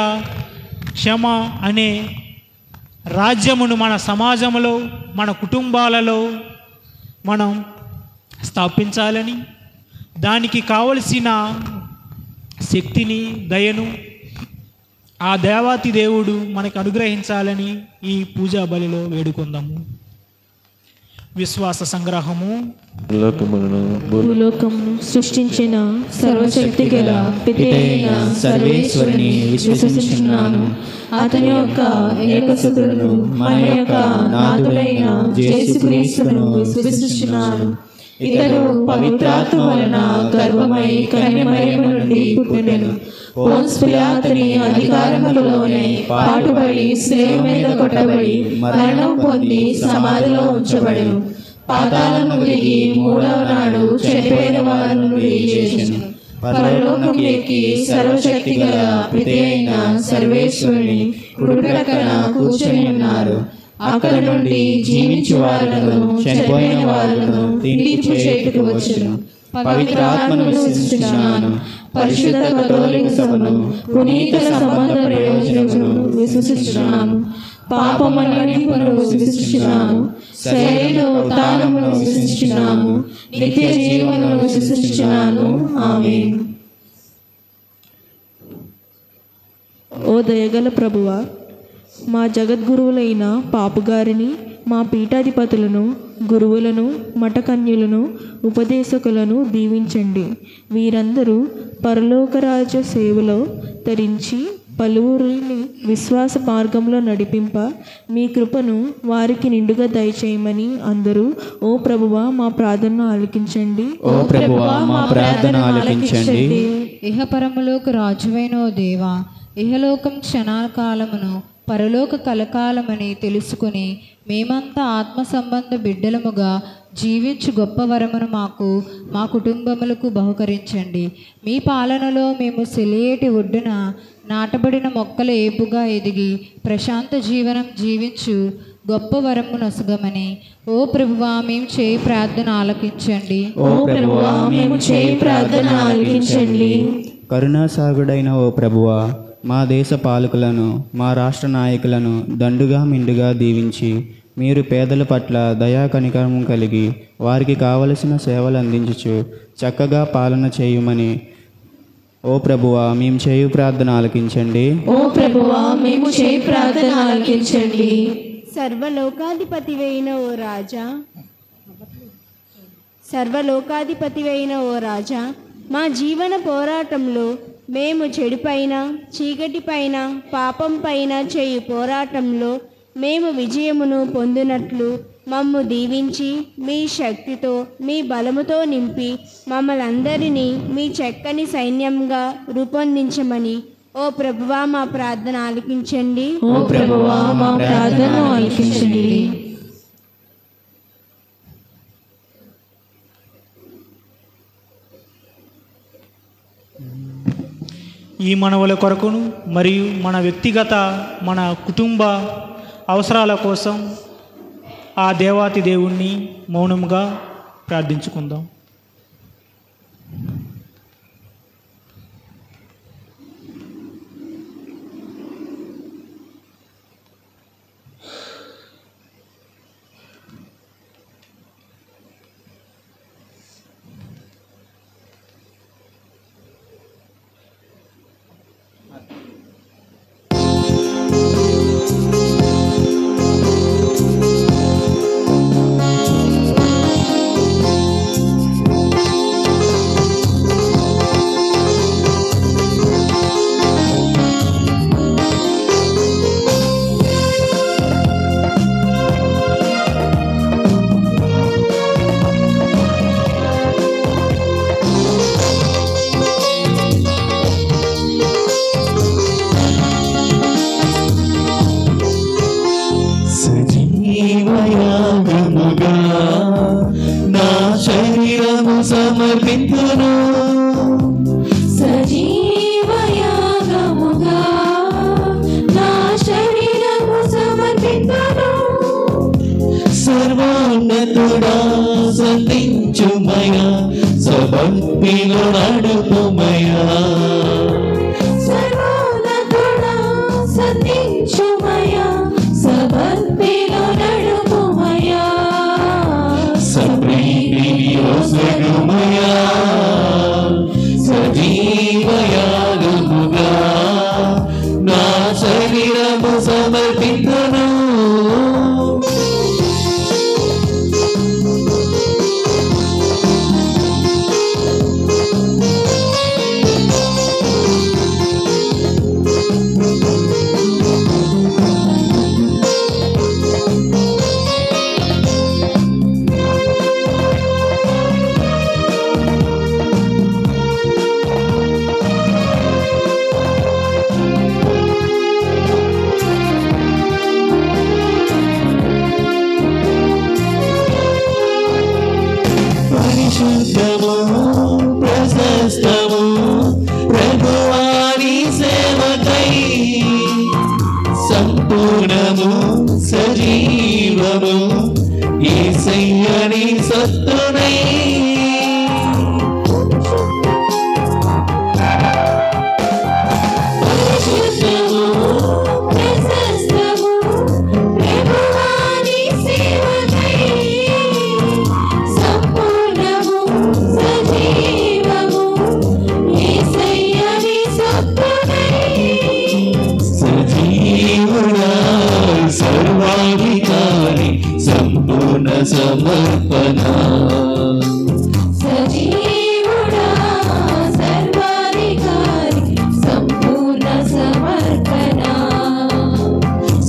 క్షమ అనే రాజ్యమును మన సమాజంలో, మన కుటుంబాలలో మనం స్థాపించాలని, దానికి కావలసిన శక్తిని, దయను ఆ దేవాతి దేవుడు మనకు అనుగ్రహించాలని ఈ పూజా బలిలో వేడుకుందాము. విశ్వాస సంగ్రహము. భూలోకమును సృష్టించిన సర్వశక్తి గల పిత అయిన సర్వేశ్వరుని విశ్వసించుచున్నాను. అతని యొక్క ఏకసుతుడును మన యొక్క నాథుడైన యేసుక్రీస్తును విశ్వసించుచున్నాను. ఇతడు పవిత్రాత్మ వలన గర్భమై కన్యమరియము నుండి పుట్టెను. పోన్స్ పిలాతుని అధికారములోనే పాటుబడి శిలువ మీద కొట్టబడి మరణం పొంది సమాధిలో ఉంచబడెను. పాతాళము దిగి మూడవ నాడు చనిపోయిన వారి నుండి లేచెను. పరలోకం ఎక్కి సర్వశక్తి గల పిత అయిన సర్వేశ్వరుని కుడి ప్రక్కన కూర్చొని ఉన్నారు. అక్కడ నుండి జీవించు వారులను చనిపోయిన వారులను తీర్పు చేయుటకు వచ్చెను. పవిత్రాత్మను విశ్వసించుచున్నాను. పరిశుద్ధ కథోలిక సభను, పునీతుల సంబంధ ప్రయోజనమును విశ్వసించుచున్నాను. పాపమన్నిటిని విశ్వసించుచున్నాను. శరీర ఉత్థానమును విశ్వసించుచున్నాను. నిత్య జీవమును విశ్వసించుచున్నాను. ఆమేన్. ఓ దయగల ప్రభువా, మా జగద్గురువులైన పాపుగారిని, మా పీఠాధిపతులను, గురువులను, మఠకన్యులను, ఉపదేశకులను దీవించండి. వీరందరూ పరలోకరాజ సేవలో తరించి పలువురిని విశ్వాస మార్గంలో నడిపింప మీ కృపను వారికి నిండుగా దయచేయమని అందరూ ఓ ప్రభువా మా ప్రార్థన ఆలకించండి. ఓ ప్రభువా మా ప్రార్థన ఆలకించండి. ఇహపరములోకి రాజువైన ఓ దేవా, ఇహలోకం క్షణకాలమును పరలోక కలకాలమని తెలుసుకుని మేమంతా ఆత్మ సంబంధ బిడ్డలముగా జీవించు గొప్ప వరమును మాకు, మా కుటుంబములకు బహుకరించండి. మీ పాలనలో మేము సెలియేటి ఒడ్డున నాటబడిన మొక్కల ఏపుగా ఎదిగి ప్రశాంత జీవనం జీవించు గొప్ప వరము నొసగమని ఓ ప్రభువా మేము చేయి ప్రార్థన ఆలకించండి. ఓ ప్రభువా మేము చేయి ప్రార్థన ఆలకించండి. కరుణాసాగుడైన ఓ ప్రభువా, మా దేశ పాలకులను, మా రాష్ట్ర నాయకులను దండుగా మిండుగా దీవించి మీరు పేదల పట్ల దయా కనికరము కలిగి వారికి కావలసిన సేవలు అందించుచు చక్కగా పాలన చేయుమని ఓ ప్రభువా మేము చేయు ప్రార్థన ఆలకించండి. ఓ ప్రభువా మేము చేయి ప్రార్థన ఆలకించండి. సర్వలోకాధిపతివైన ఓ రాజా, మా జీవన పోరాటంలో మేము చెడుపైన, చీకటిపైన, పాపంపైన చేయు పోరాటంలో మేము విజయమును పొందినట్లు మమ్ము దీవించి మీ శక్తితో, మీ బలముతో నింపి మమ్మల్ని అందరినీ మీ చక్కని సైన్యంగా రూపొందించమని ఓ ప్రభువా మా ప్రార్థన ఆలకించండి. ఓ ప్రభువా మా ప్రార్థన ఆలకించండి. ఈ మనవుల కొరకును మరియు మన వ్యక్తిగత, మన కుటుంబ అవసరాల కోసం ఆ దేవాతి దేవుణ్ణి మౌనంగా ప్రార్థించుకుందాం. సమర్పింతును. సజీవయాగముగా నా శరీరము సమర్పింతును. సర్వోన్నతుడా సంధించుమయా, సభక్తిలో నడుపుమయా. సర్వోన్నతుడా సంధించుమయా, సభక్తిలో నడుపుమయా. సప్రీతిని ఒసగుమయా, సజీవయాగముగా నా శరీరము సమర్పింతును. పరిశుద్ధము ప్రశస్తము ప్రభువాని సేవకై, సంపూర్ణము సజీవము యేసయ్యని సత్తునై. పరిశుద్ధము ప్రశస్తము ప్రభువాని సేవకై, సంపూర్ణము సజీవము యేసయ్యని సత్తునై. సజీవుడా సర్వాధికారి సంపూర్ణ సమర్పణ. సజీవుడా సర్వాధికారి సంపూర్ణ సమర్పణ.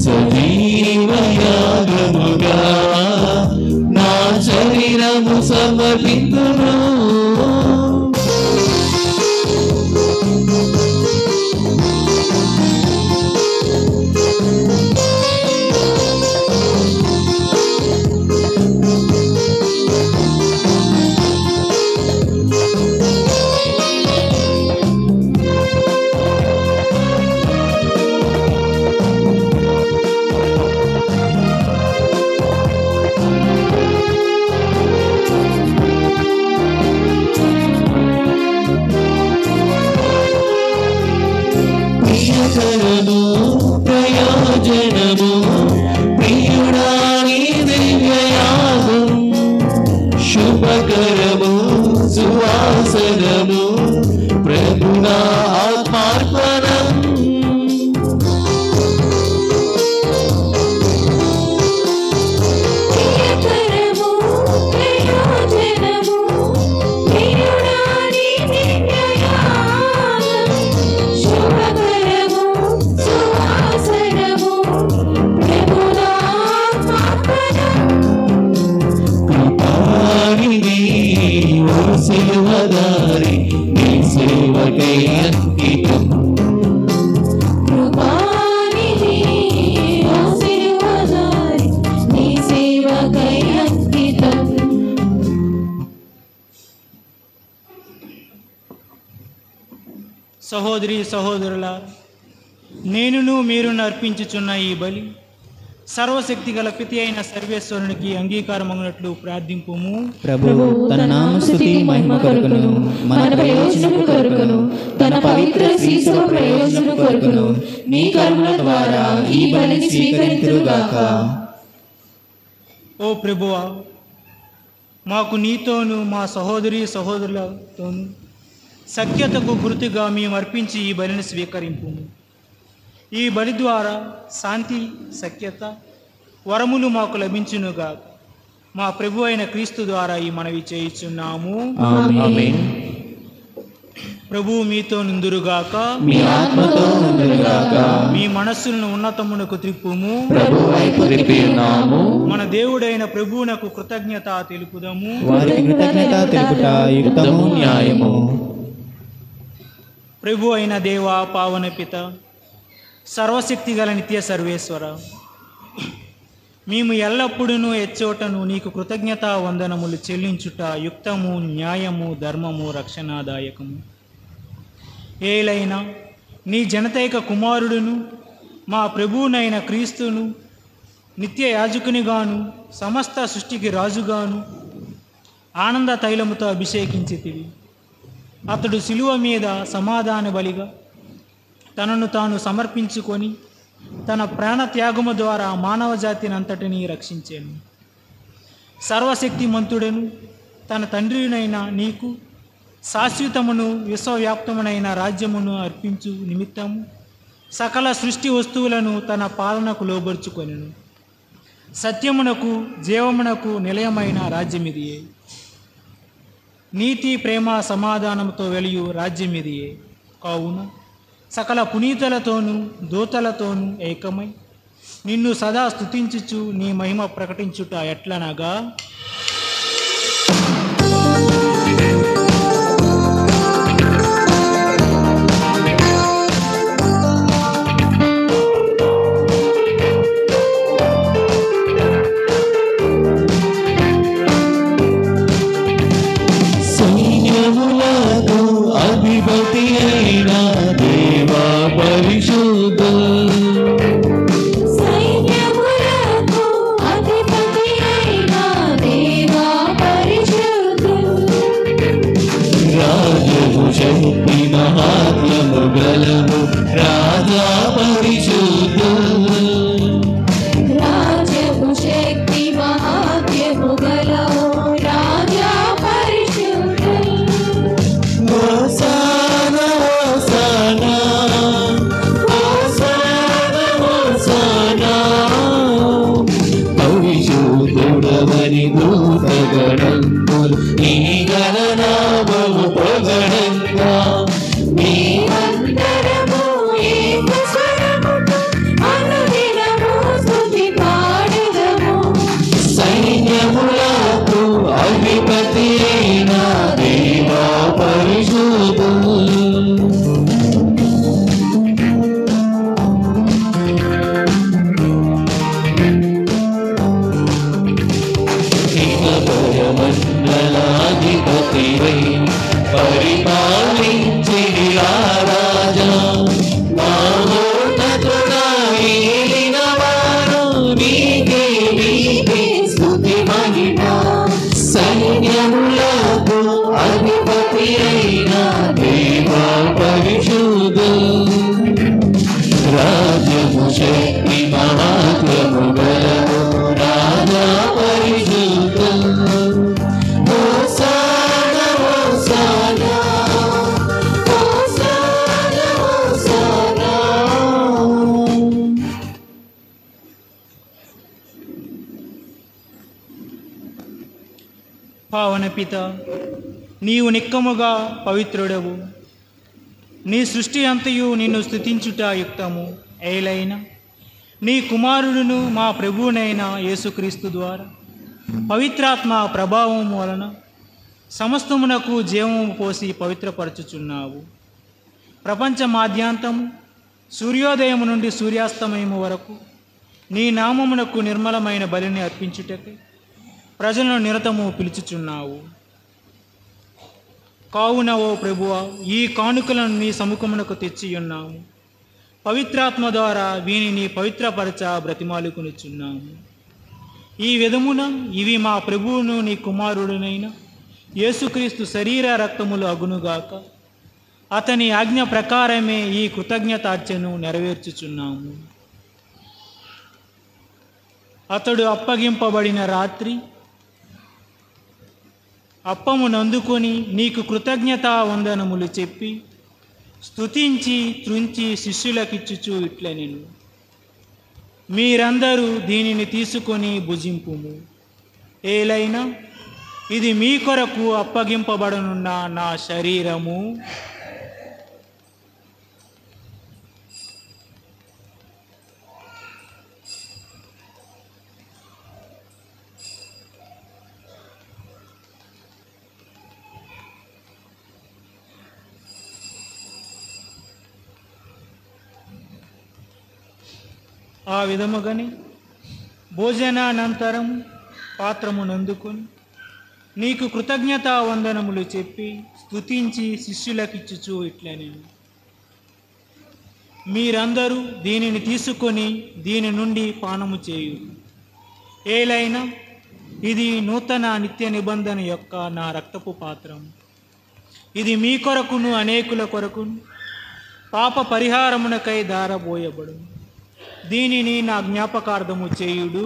సజీవయాగముగా నా శరీరము సమర్పింతును. ప్రియకరము ప్రయోజనము ప్రియుడాని దివ్యయాగం, శుభకరము సువాసనము ప్రభునా ఆత్మార్పణం. ప్రియకరము ప్రయోజనము ప్రియుడాని దివ్యయాగం, శుభకరము సువాసనము ప్రభునా ఆత్మార్పణం. కృపానిధి ఓ శిలువదారి నీ సేవకై అంకితం. కృపానిధి ఓ శిలువదారి నీ సేవకై అంకితం. సహోదరి సహోదరుల, నేనును మీరును అర్పించుచున్న ఈ బలి సర్వశక్తి గల పితి అయిన సర్వేశ్వరునికి అంగీకారమగినట్లు ప్రార్థింపుము. ప్రభువు తన నామస్తుతి మహిమ కొరకును మన ప్రయోజనము కొరకును తన పవిత్ర శ్రీసభ ప్రయోజనము కొరకును నీ కరుణ ద్వారా ఈ బలిని స్వీకరింతురుగాక. ఓ ప్రభువా, మాకు నీతోనూ మా సహోదరి సహోదరులతోనూ సఖ్యతకు గుర్తుగా మేము అర్పించి ఈ బలిని స్వీకరింపు. ఈ బలి ద్వారా శాంతి సఖ్యత వరములు మాకు లభించునుగా. మా ప్రభు అయిన క్రీస్తు ద్వారా ఈ మనవి చేయుచున్నాము. ఆమేన్. ప్రభువు మీతో నుందురుగాక. మీ ఆత్మతో నుందురుగాక. మీ మనస్సులను ఉన్నతమునకు త్రిప్పుము. ప్రభు వైపు త్రిప్పి ఉన్నాము. మన దేవుడైన ప్రభువునకు కృతజ్ఞత తెలుపుదము. వారికి కృతజ్ఞత తెలుపుట యుక్తము న్యాయము. ప్రభు అయిన దేవా, పావన పిత, సర్వశక్తి గల నిత్య సర్వేశ్వర, మేము ఎల్లప్పుడూ ఎచ్చోటను నీకు కృతజ్ఞత వందనములు చెల్లించుట యుక్తము, న్యాయము, ధర్మము, రక్షణాదాయకము. ఏలైనా నీ జనతైక కుమారుడును మా ప్రభువునైన క్రీస్తును నిత్య యాజకునిగాను సమస్త సృష్టికి రాజుగాను ఆనంద తైలముతో అభిషేకించితివి. అతడు శిలువ మీద సమాధాన బలిగా తనను తాను సమర్పించుకొని తన ప్రాణత్యాగము ద్వారా మానవ జాతిని అంతటినీ రక్షించాను. సర్వశక్తిమంతుడను తన తండ్రినైన నీకు శాశ్వతమును విశ్వవ్యాప్తమునైన రాజ్యమును అర్పించు నిమిత్తము సకల సృష్టి వస్తువులను తన పాలనకు లోబర్చుకొనెను. సత్యమునకు జీవమునకు నిలయమైన రాజ్యమిదియే. నీతి, ప్రేమ, సమాధానముతో వెలియు రాజ్యమిదియే. కావున సకల పునీతులతోనూ దూతలతోనూ ఏకమై నిన్ను సదా స్తుతించుచు నీ మహిమ ప్రకటించుట ఎట్లనగా, సైన్యములకు అధిపతి అయిన దేవా పరిశుద్ధ, సైన్యములకు అధిపతి అయిన దేవా పరిశుద్ధ, రాజము శక్తి మహాత్మ్యము గలము రాజా పరిశుద్ధ, రాజము శక్తి మహాత్మ్యము గలవు రాజా పరిశుద్ధ. హోసానా హోసానా హోసానా హోసానా, పరిశుద్ధుడవని దూతగణంబులు నీ గణనామము పొగడంగా, మేమందరము ఏక స్వరముతో అనుదినము స్తుతి పాడెదము. సైన్యములకు అధిపతి అయిన దేవా పరిశుద్ధ, మండలాధిపతి పరిపాలించి రాజా, మహోన్నతుడా ఏలిన వారు నీకే నీకే స్తుతి మహిమ. సైన్యములకు అధిపతి అయిన దేవా పరిశుద్ధ, రాజ్యము శక్తి మహాత్మ్యము గలవు రాజా పరిశుద్ధ, హోసానా హోసానా హోసానా హోసానా. పావన పిత, నీవు నిక్కముగా పవిత్రుడవు. నీ సృష్టి అంతయు నిన్ను స్తుతించుట యుక్తము. ఏలైనా నీ కుమారుడును మా ప్రభువునైన యేసుక్రీస్తు ద్వారా పవిత్రాత్మ ప్రభావం వలన సమస్తమునకు జీవము పోసి పవిత్రపరచుచున్నావు. ప్రపంచ మాధ్యాంతము సూర్యోదయము నుండి సూర్యాస్తమయము వరకు నీ నామమునకు నిర్మలమైన బలిని అర్పించుటకై ప్రజలను నిరతము పిలుచుచున్నావు. కావున ఓ ప్రభువా, ఈ కానుకలను నీ సముఖమునకు తెచ్చియున్నాము. పవిత్రాత్మ ద్వారా వీనిని పవిత్రపరచ బ్రతిమాలుకొనుచున్నాము. ఈ విధమున ఇవి మా ప్రభువును నీ కుమారుడునైన యేసుక్రీస్తు శరీర రక్తములు అగునుగాక. అతని ఆజ్ఞ ప్రకారమే ఈ కృతజ్ఞతార్చను నెరవేర్చుచున్నాము. అతడు అప్పగింపబడిన రాత్రి అప్పమునందుకొని నీకు కృతజ్ఞతా వందనములు చెప్పి స్తుతించి త్రుంచి శిష్యులకిచ్చుచు ఇట్లనెను, మీరందరూ దీనిని తీసుకొని భుజింపుము. ఏలైనా ఇది మీ కొరకు అప్పగింపబడనున్న నా శరీరము. ఆ విధముగానే భోజనానంతరం పాత్రమునందుకొని నీకు కృతజ్ఞతా వందనములు చెప్పి స్తుతించి శిష్యులకిచ్చుచు ఇట్లనెను, మీరందరూ దీనిని తీసుకొని దీని నుండి పానము చేయురు. ఏలైనా ఇది నూతన నిత్య నిబంధన యొక్క నా రక్తపు పాత్రం. ఇది మీ కొరకును అనేకుల కొరకును పాప పరిహారమునకై దారబోయబడు. దీనిని నా జ్ఞాపకార్థము చేయుడు.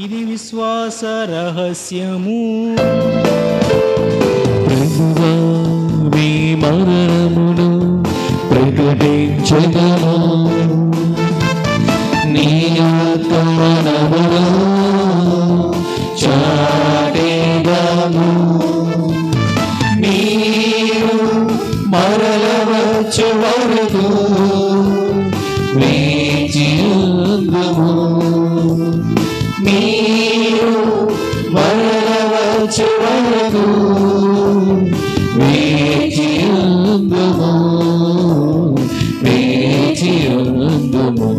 ఇది విశ్వాస రహస్యము. ప్రభువా మీ మరణమును ప్రకటించెదము, నీ ఆత్మనమును చాటెదము. మీరు మరల వచ్చు వరకు వేచియుందుము. మీరు మరల వచ్చు వరకు వేచియుందుము, వేచియుందుము.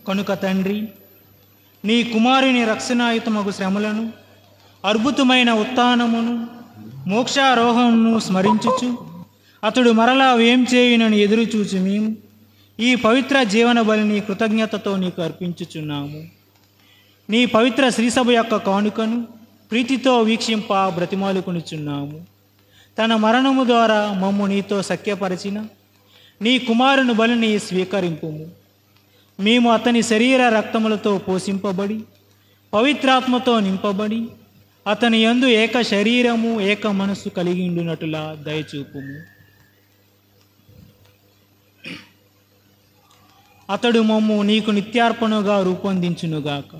కనుక తండ్రి, నీ కుమారుని రక్షణాయుతమగు శ్రమలను, అద్భుతమైన ఉత్థానమును, మోక్షారోహమును స్మరించుచు అతడు మరలా ఏం చేయునని ఎదురుచూచి మేము ఈ పవిత్ర జీవన బలిని కృతజ్ఞతతో నీకు అర్పించుచున్నాము. నీ పవిత్ర శ్రీసభ యొక్క కానుకను ప్రీతితో వీక్షింప బ్రతిమాలుకొనుచున్నాము. తన మరణము ద్వారా మమ్ము నీతో సఖ్యపరచిన నీ కుమారుని బలిని స్వీకరింపుము. మేము అతని శరీర రక్తములతో పోషింపబడి పవిత్రాత్మతో నింపబడి అతని యందు ఏక శరీరము ఏక మనస్సు కలిగి ఉండునట్లుగా దయచూపుము. అతడు మమ్ము నీకు నిత్యార్పణగా రూపొందించునుగాక.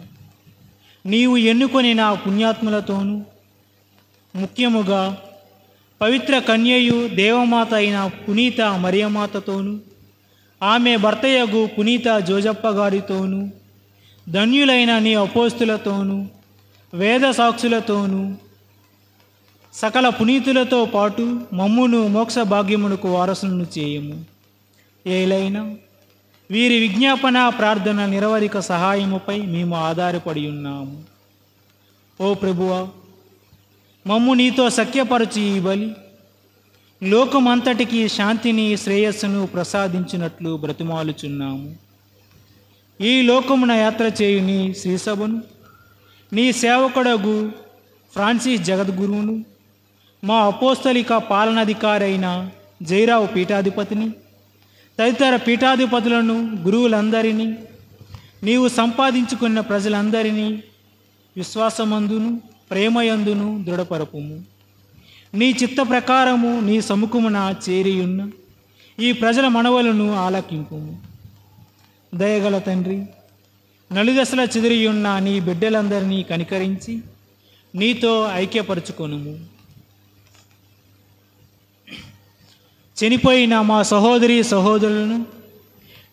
నీవు ఎన్నుకొని నా పుణ్యాత్ములతోనూ ముఖ్యముగా పవిత్ర కన్యయు దేవమాత అయిన పునీత మరియమాతతోనూ ఆమె భర్తయగు పునీత జోజప్ప గారితోనూ ధన్యులైన నీ అపోస్తులతోనూ వేద సాక్షులతోనూ సకల పునీతులతో పాటు మమ్మును మోక్ష భాగ్యమునకు వారసులను చేయము. ఏలైనా వీరి విజ్ఞాపన ప్రార్థన నిరవధిక సహాయముపై మేము ఆధారపడి ఉన్నాము. ఓ ప్రభువా, మమ్ము నీతో సఖ్యపరచి ఈ బలి లోకమంతటికి శాంతిని శ్రేయస్సును ప్రసాదించినట్లు బ్రతిమాలుచున్నాము. ఈ లోకమున యాత్ర చేయు నీ శ్రీసభను, నీ సేవకుడగు ఫ్రాన్సిస్ జగద్గురువును, మా అపోస్తలిక పాలనాధికారి అయిన జైరావు పీఠాధిపతిని, తదితర పీఠాధిపతులను, గురువులందరినీ, నీవు సంపాదించుకున్న ప్రజలందరినీ విశ్వాసమందును ప్రేమయందును దృఢపరపుము. నీ చిత్త ప్రకారము నీ సముఖమున చేరియున్న ఈ ప్రజల మనవలను ఆలకింపుము. దయగల తండ్రి, నలుదశల చెదిరియున్న నీ బిడ్డలందరినీ కనికరించి నీతో ఐక్యపరచుకొనుము. చనిపోయిన మా సహోదరి సహోదరులను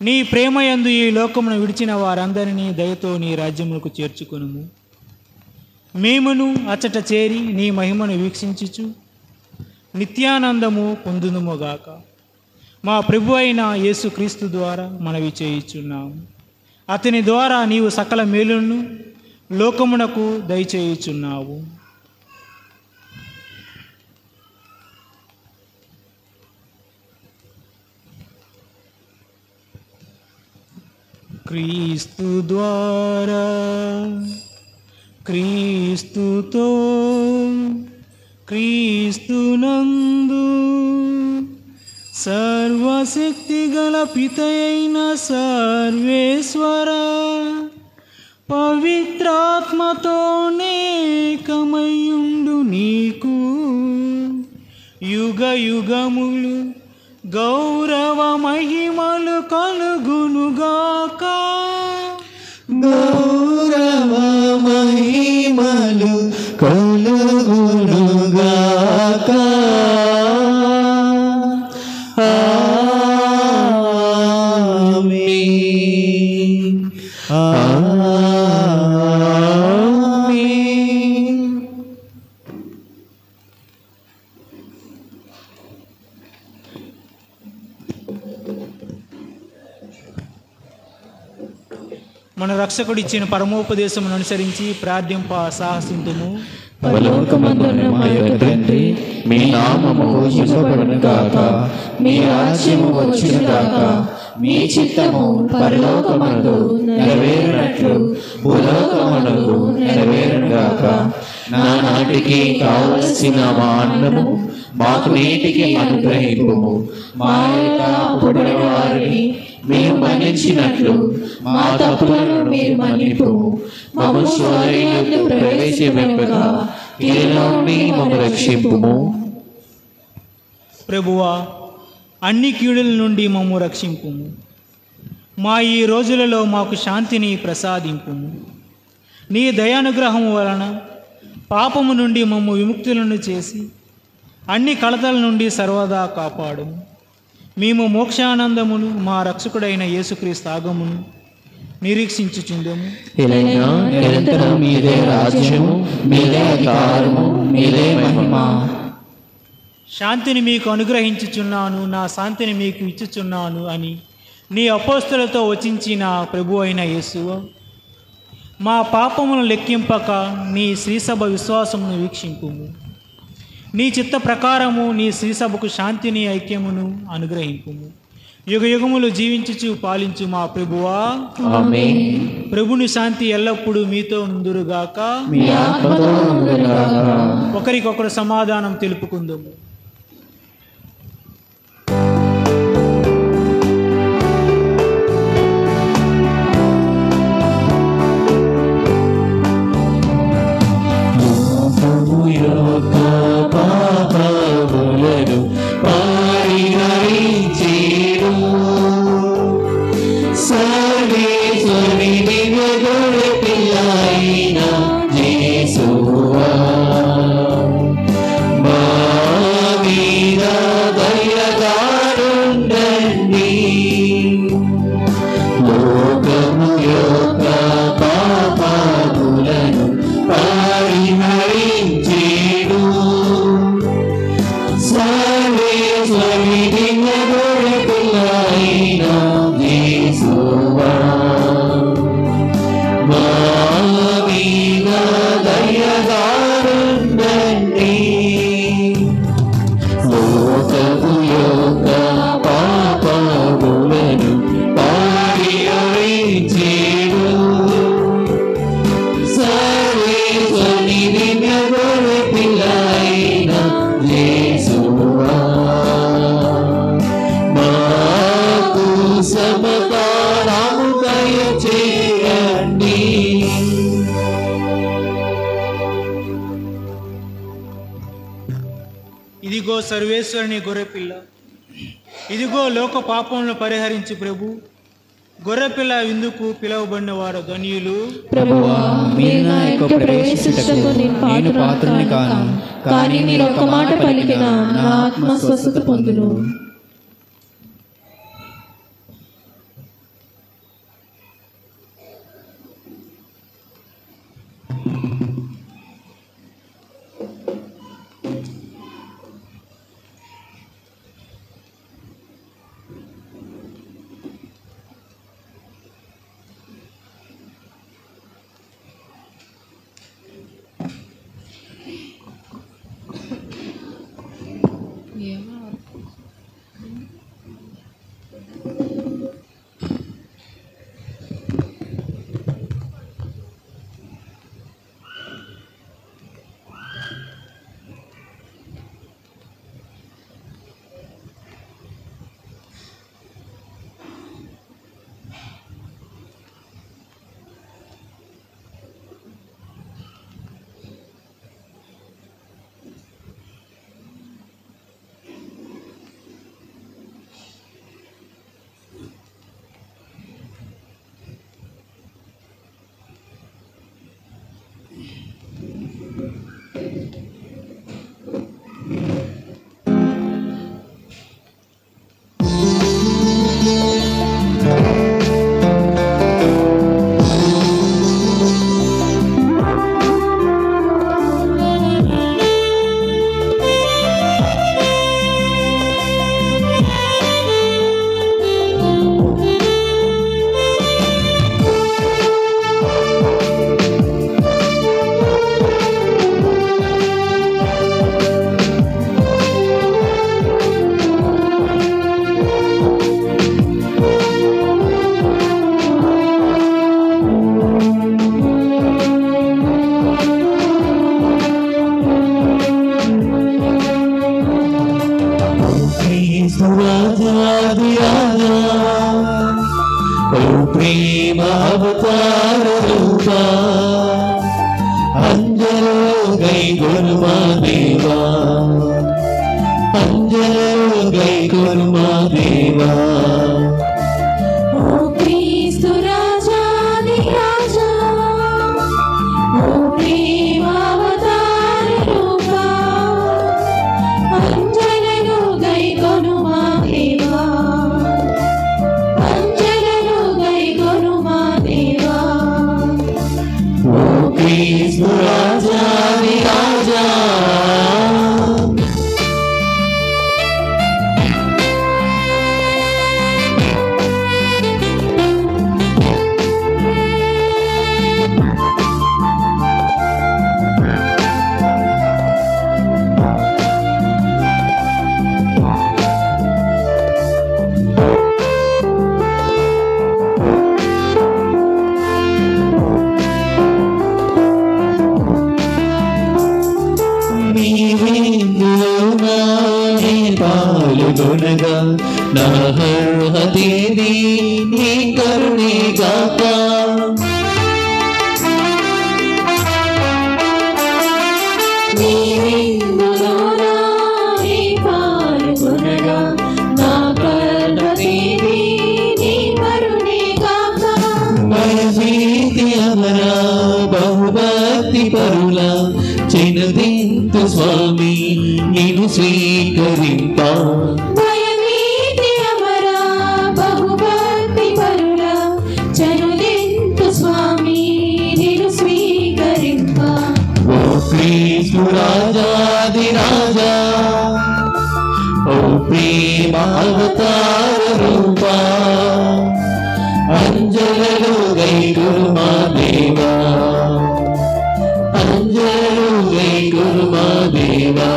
నీ ప్రేమయందు ఈ లోకమును విడిచిన వారందరినీ దయతో నీ రాజ్యములకు చేర్చుకొనుము. మేమును అచ్చట చేరి నీ మహిమను వీక్షించుచు నిత్యానందము పొందుదుముగాక. మా ప్రభు అయిన యేసుక్రీస్తు ద్వారా మనవి చేయుచున్నాము. అతని ద్వారా నీవు సకల మేలులను లోకమునకు దయచేయుచున్నావు. క్రీస్తు ద్వారా, క్రీస్తుతో, క్రీస్తునందు సర్వశక్తి గల పితయైన సర్వేశ్వర పవిత్రాత్మతోనేకమయుండు నీకు యుగ యుగములు గౌరవ మహిమలు కలుగునుగాక. గౌరవ మహిమలు కలుగునుగాక. మన రక్షకుడు ఇచ్చిన పరమోపదేశమును అనుసరించి ప్రార్థింప సాహసింతుము. పరలోకమందున్న మా యొక్క తండ్రి, మీ నామము పూజింపబడును గాక, మీ రాజ్యము వచ్చును గాక, మీ చిత్తము పరలోకమందు నెరవేరునట్లు భూలోకమందు నెరవేరును గాక. నానాటికి కావలసిన మా అన్నము మాకు నేటికి అనుగ్రహింపుము. మా యొక్క అప్పుడైన వారిని మేము మన్నించినట్లు మా తప్పులను మీరు మన్నింపుము. మమ్ము శోధనయందు ప్రవేశింపగా కీడులో నుండి మమ్ము రక్షింపుము. ప్రభువా, అన్ని కీడుల నుండి మమ్ము రక్షింపుము. మా ఈ రోజులలో మాకు శాంతిని ప్రసాదింపుము. నీ దయానుగ్రహం వలన పాపము నుండి మమ్ము విముక్తులను చేసి అన్ని కలతల నుండి సర్వదా కాపాడుము. మేము మోక్షానందమును మా రక్షకుడైన యేసుక్రీస్తు ఆగమును నిరీక్షించుచుందము. ఇలాగా నిరంతరం మీదే రాజ్యము, మీదే అధికారము, మీదే మహిమ. శాంతిని మీకు అనుగ్రహించుచున్నాను, నా శాంతిని మీకు ఇచ్చుచున్నాను అని నీ అపోస్తలతో వచించిన ప్రభు అయిన యేసువ, మా పాపమును లెక్కింపక నీ శ్రీసభ విశ్వాసమును వీక్షింపుము. నీ చిత్త ప్రకారము నీ శ్రీసభకు శాంతిని ఐక్యమును అనుగ్రహింపుము. యుగ యుగములు జీవించుచు పాలించు మా ప్రభువా, ఆమేన్. ప్రభుని శాంతి ఎల్లప్పుడూ మీతో ఉందురుగాక. మీ ఆత్మతో ఉండుగాక. ఒకరికొకరు సమాధానం తెలుపుకుందాము. పాపములను పరిహరించెను. సర్వేశ్వరి దివ్య గొర్రె పిల్లైన యేసువా, మా మీద దయగా ఉండండి. లోకము యొక్క పాపములను పరిహరించెను. సర్వేశ్వరి దివ్య గొర్రె పిల్లైన యేసువా, మా మీద దయగా ఉండండి. లోకము యొక్క పాపములను పరిహరించెను. సర్వేశ్వరి దివ్య గొర్రె పిల్లైన యేసువా, మాకు సమాధానము దయచేయండి. ఇదిగో సర్వేశ్వరుని గొర్రెపిల్ల, ఇదిగో లోక పాపములను పరిహరించు ప్రభు. గొర్రెపిల్ల విందుకు పిలువబడిన వారు ధన్యులు. ప్రభువా, మీరు నా యొక్క ప్రవేశించుటకు నేను పాత్రుని కాను, కానీ మీరు ఒక మాట పలికిన నా ఆత్మ స్వస్థత పొందును. ప్రేమ అవతార రూపా అంజలో గై కొనుమా దేవా అంజలో గై కొనుమా దేవా ఓ క్రీస్తు రాజాది రాజా ఓ ప్రేమావతార రూపా అంజలను గైకొనుమా దేవా అంజలను గైకొనుమా దేవా ఓ క్రీస్తు రాజాది రాజా పాల్గొనగా నా హృదయది నీ కరుణే గాక నీ విందులోనా నీ పాల్గొనగా నా కర్తవ్యది నీ కరుణే గాక భయభీతి అమరా బహుభక్తి పరుల చిన్నదింతు స్వామి నిన్ను స్వీకరింప భయభీతి అమరా బహుభక్తి పరుల చనుదింతు స్వామి నిన్ను స్వీకరింప ఓ క్రీస్తు రాజాది రాజా ఓ ప్రేమ అవతార రూపా అంజలలో గై కొనుమా దేవా అంజలలో గై కొనుమా దేవా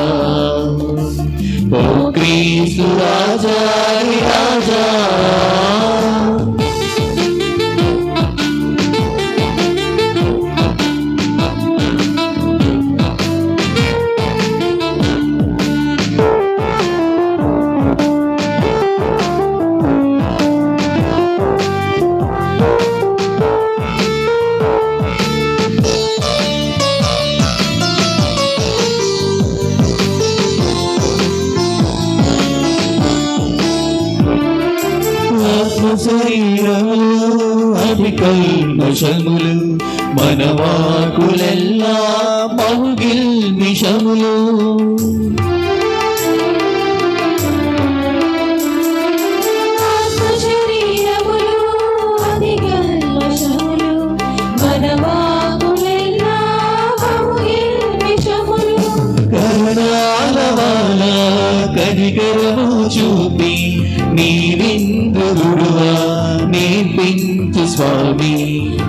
ఓ క్రీస్తు రాజాది రాజా శరీరములు అధికల్మషములు మనవాకులెల్లా మౌగిల్ మిషములు శరీరములు అధికల్మషములు మనవాకులెల్లా మౌగిల్ మిషములు కరుణాల వాల కనికరము చూపి నీ విందుడువా నేర్పించు స్వామి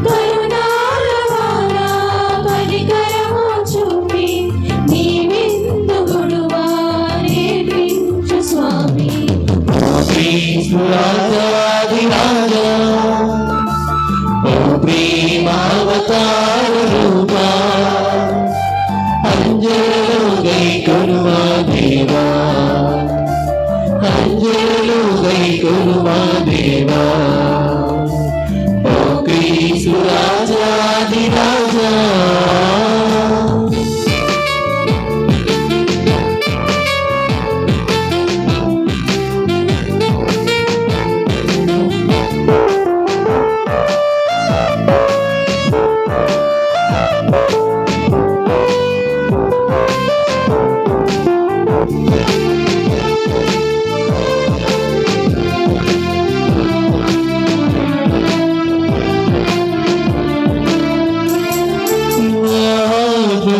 కరుణాల వాల కనికరము చూపి నీ విందుడువా నేర్పించు స్వామి క్రీస్తు రాజాది రాజా ఓ ప్రేమావతార రూపా అంజలలో గై కొనుమా దేవా అంజలలో గై కొనుమా దేవా ఓ క్రీస్తు రాజాది రాజా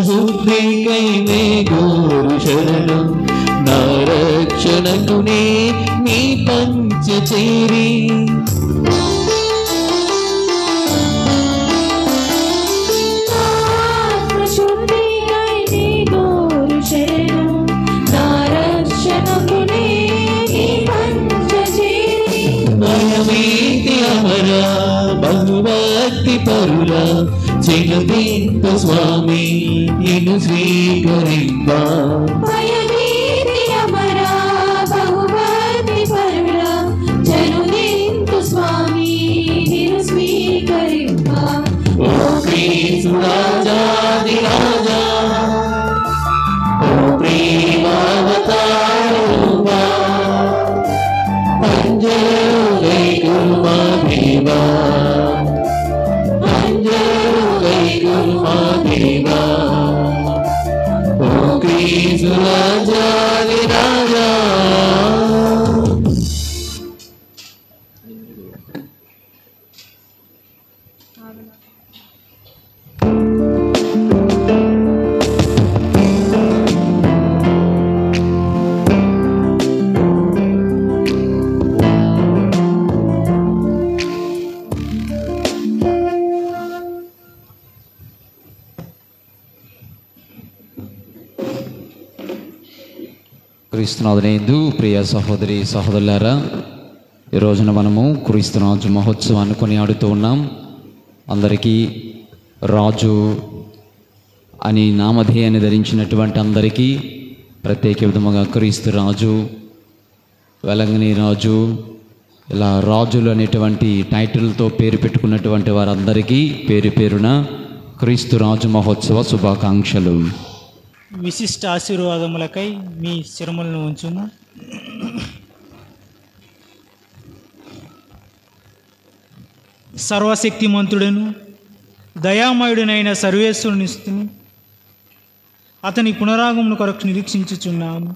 శుద్ధికై నే గోరు శరణం నా రక్షణకునే నీ పంచ చేరి ఆత్మశుద్ధికై నీ గోరు శరణం నా రక్షణకునే నీ పంచచేరి భయమీతి అమరా బహుభక్తి పరుల చిన్నదింత స్వామి నిన్ను స్వీకరింప భయభీతి అమరా బహుభక్తి పరుల చనుదింతు స్వామి నిన్ను రాజా ఓ ప్రేమావతారూపా అంజలుగై గురుమా దేవా అంజలుగై గురుమా దేవా ఓ క్రీస్తు రాజాది రాజా. క్రీస్తునాథునందు ప్రియ సహోదరి సహోదరులారా, ఈ రోజున మనము క్రీస్తురాజు మహోత్సవాన్ని కొనియాడుతూ ఉన్నాం. అందరికీ రాజు అని నామధేయాన్ని ధరించినటువంటి అందరికీ ప్రత్యేక విధముగా క్రీస్తు రాజు, వెలంగిని రాజు, ఇలా రాజులు అనేటువంటి టైటిల్తో పేరు పెట్టుకున్నటువంటి వారందరికీ పేరు పేరున క్రీస్తు రాజు మహోత్సవ శుభాకాంక్షలు. విశిష్ట ఆశీర్వాదములకై మీ శిరములను ఉంచును. సర్వశక్తిమంతుడను దయామయుడునైన సర్వేశ్వరుని స్తుని అతని పునరాగమన కొరకు నిరీక్షించుచున్నాము.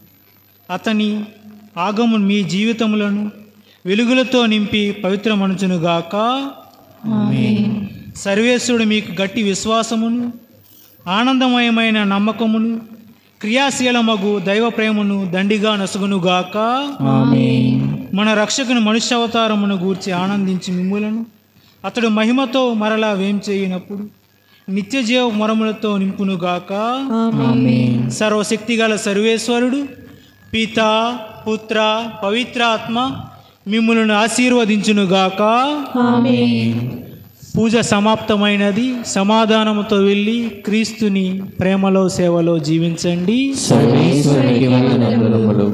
అతని ఆగమనం మీ జీవితములను వెలుగులతో నింపి పవిత్రమనుచునుగాక. సర్వేశ్వరుడు మీకు గట్టి విశ్వాసమును, ఆనందమయమైన నమ్మకమును, క్రియాశీలమగు దైవ ప్రేమను దండిగా నసుగునుగాక. మన రక్షకుని మనుష్యావతారమును గూర్చి ఆనందించి మిమ్ములను అతడు మహిమతో మరలా వేంచేయినప్పుడు నిత్య జీవ మరములతో నింపునుగాక. సర్వశక్తిగల సర్వేశ్వరుడు పితా, పుత్ర, పవిత్రాత్మ మిమ్ములను ఆశీర్వదించునుగాక. పూజ సమాప్తమైనది. సమాధానముతో వెళ్ళి క్రీస్తుని ప్రేమలో సేవలో జీవించండి. సర్వేశ్వరునికి వందనములు.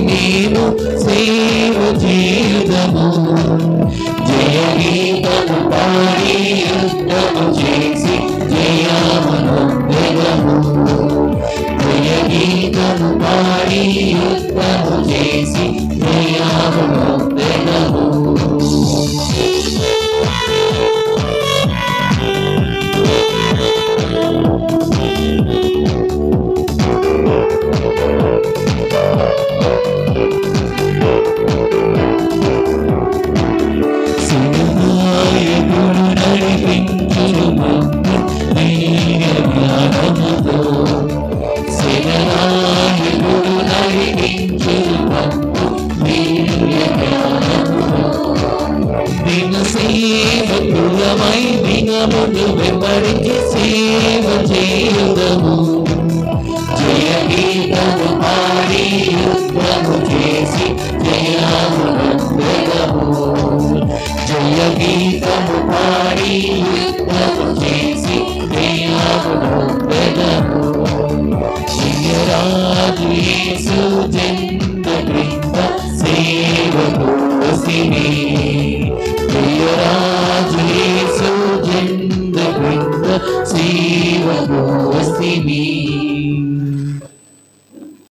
నేను సేవ చేయుదము, జయ గీతము పాడి యుద్ధము చేసి జయమునొందెదము. జయ గీతము పాడి యుద్ధము చేసి జయమునొందెదము. సేవకులమై దినములు వెంబడించి సేవ చేయుదము. జయ గీతము పాడి యుద్ధము చేసి జయమునొందెదము. జయ గీతము పాడి యుద్ధము చేసి